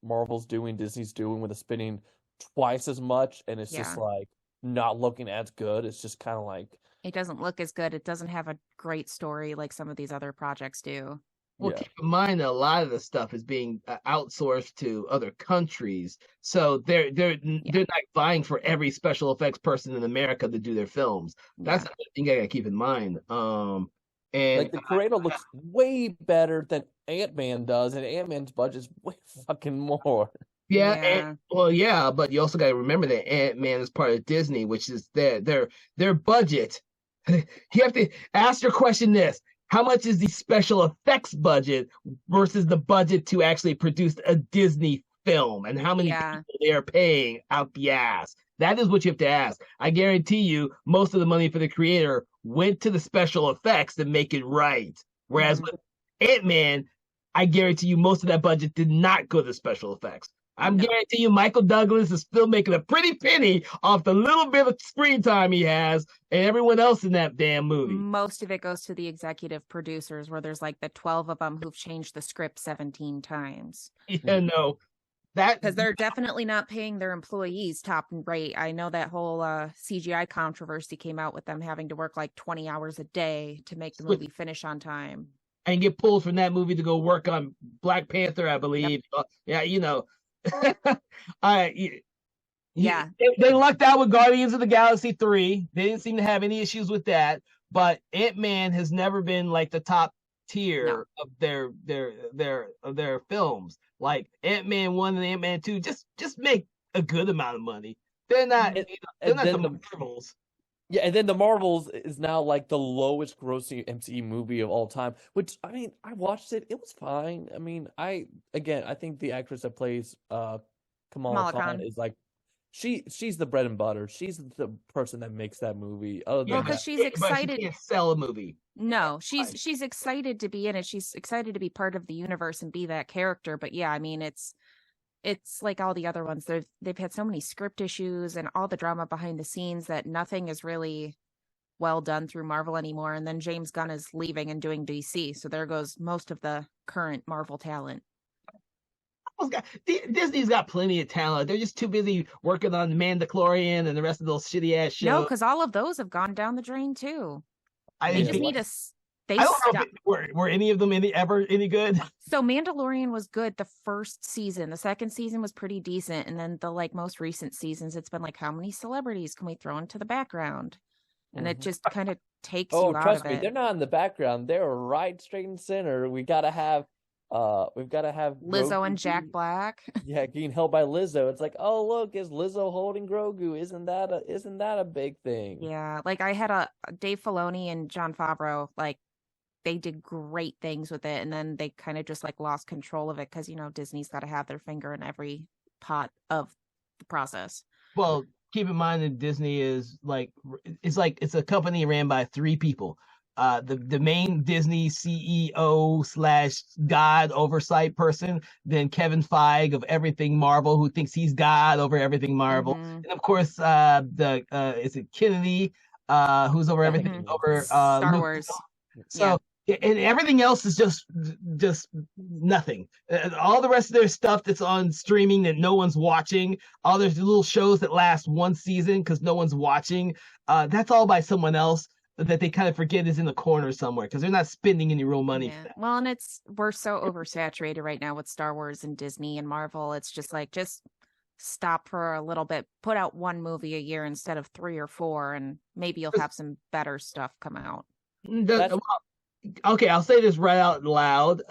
Speaker 3: Marvel's doing, Disney's doing, with it spending twice as much, and it's just like not looking as good. It's just kind of like
Speaker 2: it doesn't look as good. It doesn't have a great story like some of these other projects do.
Speaker 1: Well, keep in mind that a lot of the stuff is being outsourced to other countries, so they're not vying for every special effects person in America to do their films. That's the thing I gotta keep in mind. And
Speaker 3: like the creator looks way better than Ant-Man does, and Ant-Man's budget's way fucking more.
Speaker 1: But you also got to remember that Ant-Man is part of Disney, which is their budget. You have to ask your question this: how much is the special effects budget versus the budget to actually produce a Disney film, and how many people they are paying out the ass? That is what you have to ask. I guarantee you, most of the money for the creator went to the special effects to make it right. Whereas with Ant-Man, I guarantee you, most of that budget did not go to special effects. I'm guaranteeing you, Michael Douglas is still making a pretty penny off the little bit of screen time he has, and everyone else in that damn movie.
Speaker 2: Most of it goes to the executive producers, where there's like the 12 of them who've changed the script 17 times.
Speaker 1: Yeah, no.
Speaker 2: Because they're definitely not paying their employees top rate. I know that whole CGI controversy came out with them having to work like 20 hours a day to make the movie finish on time.
Speaker 1: And get pulled from that movie to go work on Black Panther, I believe. Yeah, you know. They lucked out with Guardians of the Galaxy 3. They didn't seem to have any issues with that. But Ant-Man has never been like the top tier of their films. Like Ant-Man 1 and Ant-Man 2 just make a good amount of money. They're not they're not the Marvels.
Speaker 3: Yeah, and then the Marvels is now like the lowest grossing MCU movie of all time, which, I mean, I watched it. It was fine. I mean, I think the actress that plays Kamala Khan is like, she's the bread and butter. She's the person that makes that movie.
Speaker 2: Because she's excited.
Speaker 1: But she can't sell a movie.
Speaker 2: No, she's excited to be in it. She's excited to be part of the universe and be that character. But yeah, I mean, it's like all the other ones. They've had so many script issues and all the drama behind the scenes that nothing is really well done through Marvel anymore. And then James Gunn is leaving and doing DC. So there goes most of the current Marvel talent.
Speaker 1: Disney's got plenty of talent. They're just too busy working on Mandalorian and the rest of those shitty ass shows.
Speaker 2: No, because all of those have gone down the drain too. They just need a
Speaker 1: I don't know if were any of them ever any good.
Speaker 2: So Mandalorian was good the first season. The second season was pretty decent, and then the like most recent seasons, it's been like, how many celebrities can we throw into the background? And it just kind of takes you out of it. Oh,
Speaker 3: trust me, they're not in the background. They're right straight in center. We've got to have
Speaker 2: Lizzo
Speaker 3: Grogu
Speaker 2: and Jack Black.
Speaker 3: Yeah, getting held by Lizzo. It's like, oh look, is Lizzo holding Grogu? Isn't that a big thing?
Speaker 2: Yeah, like I had Dave Filoni and Jon Favreau, like they did great things with it, and then they kind of just like lost control of it because, you know, Disney's got to have their finger in every pot of the process.
Speaker 1: Well, keep in mind that Disney is it's a company ran by three people. The main Disney CEO / God oversight person, then Kevin Feige of everything Marvel, who thinks he's God over everything Marvel, and of course is it Kennedy, who's over everything over
Speaker 2: Star Wars.
Speaker 1: So And everything else is just nothing. All the rest of their stuff that's on streaming that no one's watching, all those little shows that last one season because no one's watching, that's all by someone else that they kind of forget is in the corner somewhere because they're not spending any real money for that.
Speaker 2: Well, and we're so oversaturated right now with Star Wars and Disney and Marvel. It's just like, just stop for a little bit, put out one movie a year instead of 3 or 4, and maybe you'll have some better stuff come out.
Speaker 1: Okay, I'll say this right out loud.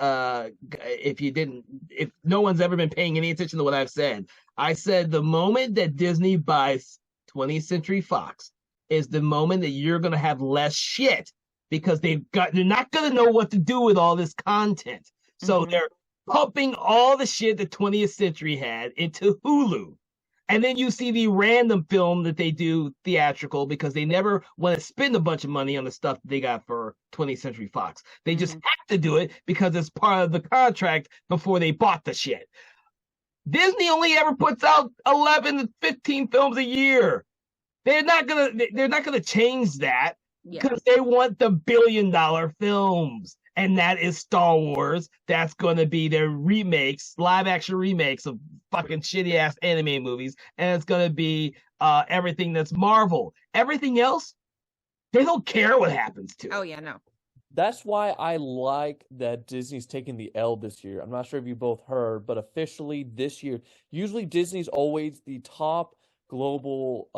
Speaker 1: If no one's ever been paying any attention to what I've said, I said the moment that Disney buys 20th Century Fox is the moment that you're gonna have less shit because they're not gonna know what to do with all this content. So they're pumping all the shit that 20th Century had into Hulu. And then you see the random film that they do theatrical because they never want to spend a bunch of money on the stuff that they got for 20th Century Fox. They just have to do it because it's part of the contract before they bought the shit. Disney only ever puts out 11 to 15 films a year. They're not gonna change that because they want the billion-dollar films. And that is Star Wars. That's going to be their remakes, live-action remakes of fucking shitty-ass anime movies. And it's going to be everything that's Marvel. Everything else, they don't care what happens to.
Speaker 2: Oh, yeah, no.
Speaker 3: That's why I like that Disney's taking the L this year. I'm not sure if you both heard, but officially this year, usually Disney's always the top global,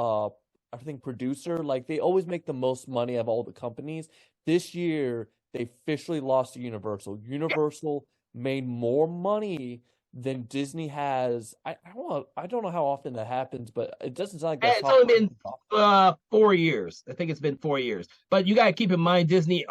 Speaker 3: I think, producer. Like, they always make the most money of all the companies. This year, they officially lost to Universal. Universal made more money than Disney has. I don't know how often that happens, but it doesn't sound like that's
Speaker 1: it's only been 4 years. I think it's been 4 years. But you got to keep in mind, Disney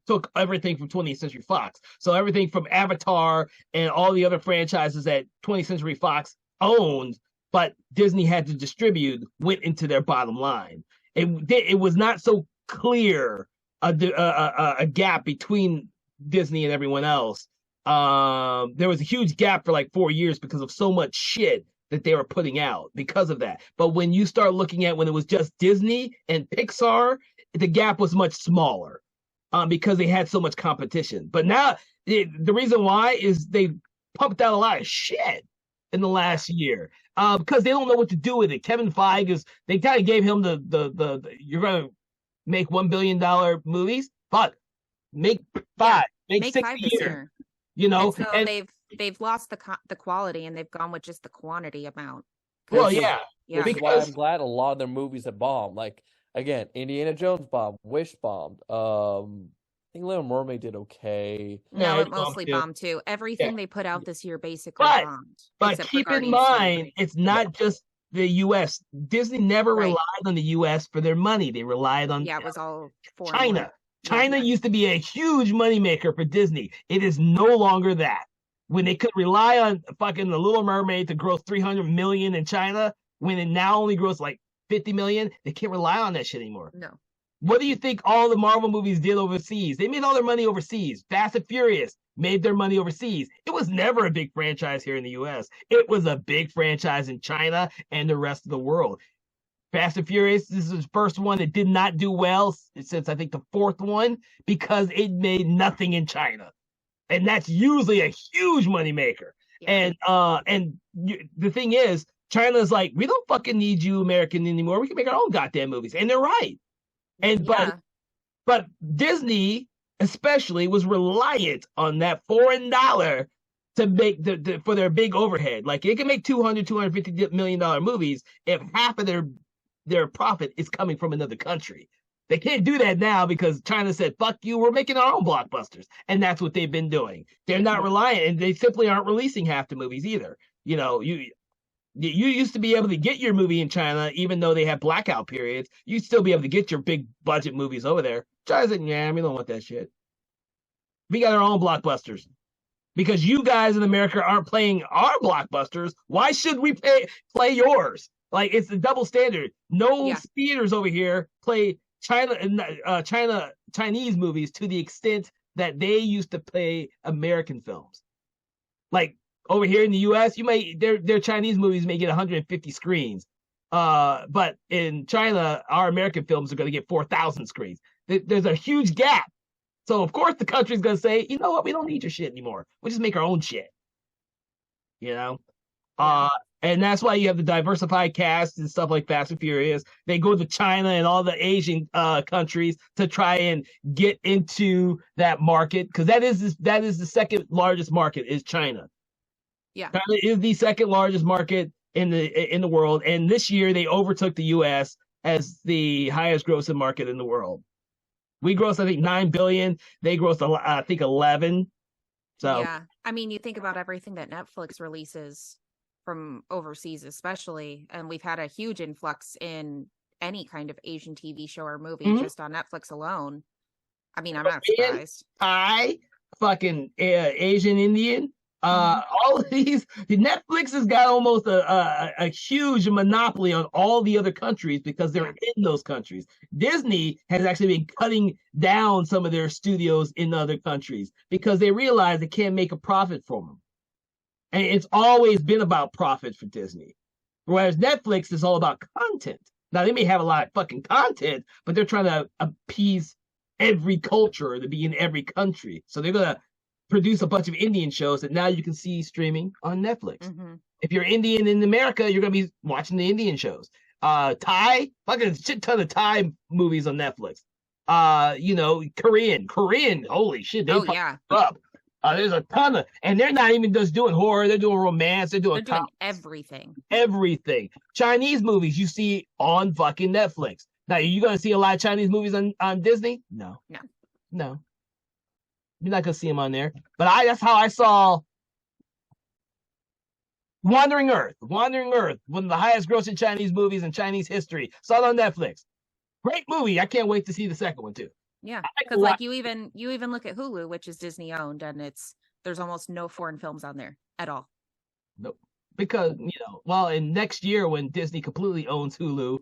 Speaker 1: took everything from 20th Century Fox. So everything from Avatar and all the other franchises that 20th Century Fox owned, but Disney had to distribute, went into their bottom line. It was not so clear a gap between Disney and everyone else. There was a huge gap for like 4 years because of so much shit that they were putting out because of that. But when you start looking at when it was just Disney and Pixar, the gap was much smaller because they had so much competition. But now the reason why is they pumped out a lot of shit in the last year because they don't know what to do with it. Kevin Feige they kind of gave him the you're going to make $1 billion movies, but make 5, make 6 a year. You know,
Speaker 2: and so
Speaker 1: and
Speaker 2: they've lost the quality and they've gone with just the quantity amount.
Speaker 1: Well, yeah.
Speaker 3: Which is why I'm glad a lot of their movies have bombed. Like, again, Indiana Jones bombed, Wish bombed. I think Little Mermaid did okay.
Speaker 2: No, it mostly bombed too. Everything they put out this year basically bombed.
Speaker 1: But keep in mind, it's not just the U.S. Disney never relied on the U.S. for their money. They relied on
Speaker 2: it was all foreign.
Speaker 1: China. China used to be a huge moneymaker for Disney. It is no longer that. When they could rely on fucking The Little Mermaid to gross $300 million in China, when it now only grows like $50 million, they can't rely on that shit anymore.
Speaker 2: No.
Speaker 1: What do you think all the Marvel movies did overseas? They made all their money overseas. Fast and Furious made their money overseas. It was never a big franchise here in the U.S. It was a big franchise in China and the rest of the world. Fast and Furious, this is the first one that did not do well since I think the 4th one because it made nothing in China. And that's usually a huge moneymaker. Yeah. And the thing is, China's like, we don't fucking need you American anymore. We can make our own goddamn movies. And they're right. And but Disney especially was reliant on that foreign dollar to make for their big overhead. Like it can make $250 million movies if half of their profit is coming from another country. They can't do that now because China said, fuck you, we're making our own blockbusters. And that's what they've been doing. They're not reliant, and they simply aren't releasing half the movies either. You know, you used to be able to get your movie in China, even though they had blackout periods. You'd still be able to get your big budget movies over there. China said, yeah, we don't want that shit. We got our own blockbusters. Because you guys in America aren't playing our blockbusters, why should we play yours? Like, it's a double standard. No theaters over here play Chinese movies to the extent that they used to play American films. Like, over here in the U.S., their Chinese movies may get 150 screens. But in China, our American films are going to get 4,000 screens. There's a huge gap. So of course the country's gonna say, you know what, we don't need your shit anymore. We'll just make our own shit. You know?
Speaker 2: Yeah.
Speaker 1: And that's why you have the diversified cast and stuff like Fast and Furious. They go to China and all the Asian countries to try and get into that market, because that is the second largest market is China.
Speaker 2: Yeah.
Speaker 1: China is the second largest market in the world, and this year they overtook the U.S. as the highest grossing market in the world. We grossed, I think, 9 billion. They grossed, I think, 11. So
Speaker 2: yeah, I mean, you think about everything that Netflix releases from overseas, especially, and we've had a huge influx in any kind of Asian TV show or movie just on Netflix alone. I mean, I'm not surprised.
Speaker 1: Thai, fucking Asian, Indian. All of these, Netflix has got almost a huge monopoly on all the other countries because they're in those countries. Disney has actually been cutting down some of their studios in other countries because they realize they can't make a profit from them. And it's always been about profit for Disney. Whereas Netflix is all about content. Now, they may have a lot of fucking content, but they're trying to appease every culture to be in every country. So they're going to produce a bunch of Indian shows that now you can see streaming on Netflix. If you're Indian in America, you're going to be watching the Indian shows. Thai, fucking shit ton of Thai movies on Netflix. Korean, holy shit, they up. There's a ton of, and they're not even just doing horror, they're doing romance, they're doing
Speaker 2: everything.
Speaker 1: Everything. Chinese movies you see on fucking Netflix. Now, are you going to see a lot of Chinese movies on Disney? No. You're not gonna see them on there. But that's how I saw Wandering Earth, one of the highest grossing Chinese movies in Chinese history. Saw it on Netflix. Great movie. I can't wait to see the second one too.
Speaker 2: Yeah, because like you even look at Hulu, which is Disney owned, and there's almost no foreign films on there at all.
Speaker 1: Nope. Because, in next year when Disney completely owns Hulu,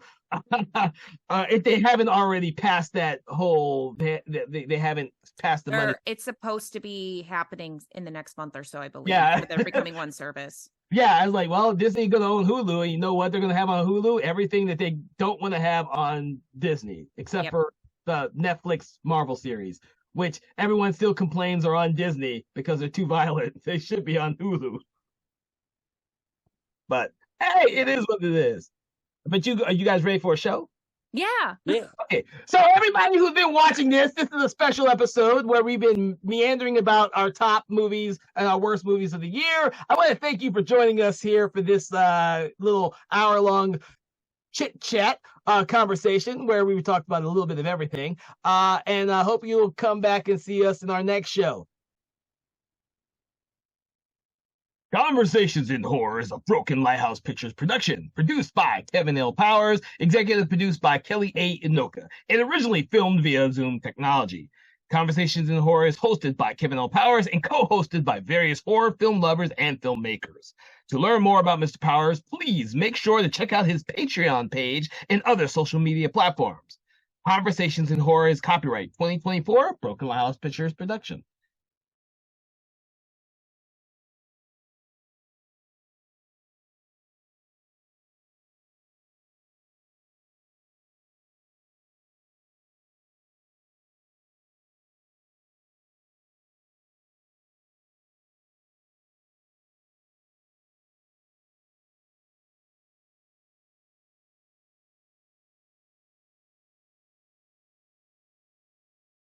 Speaker 1: if they haven't already passed that whole, they haven't passed the money.
Speaker 2: It's supposed to be happening in the next month or so, I believe.
Speaker 1: Yeah.
Speaker 2: They're becoming one service.
Speaker 1: Yeah, I was like, well, Disney's going to own Hulu, and you know what they're going to have on Hulu? Everything that they don't want to have on Disney, except for the Netflix Marvel series, which everyone still complains are on Disney because they're too violent. They should be on Hulu. But hey, it is what it is. But are you guys ready for a show?
Speaker 2: Yeah.
Speaker 1: Okay. So everybody who's been watching this is a special episode where we've been meandering about our top movies and our worst movies of the year. I want to thank you for joining us here for this little hour-long chit-chat conversation where we talked about a little bit of everything. And I hope you'll come back and see us in our next show. Conversations in Horror is a Broken Lighthouse Pictures production, produced by Kevin L. Powers, executive produced by Kelly A. Inoka, and originally filmed via Zoom technology. Conversations in Horror is hosted by Kevin L. Powers and co-hosted by various horror film lovers and filmmakers. To learn more about Mr. Powers, please make sure to check out his Patreon page and other social media platforms. Conversations in Horror is copyright 2024 Broken Lighthouse Pictures production.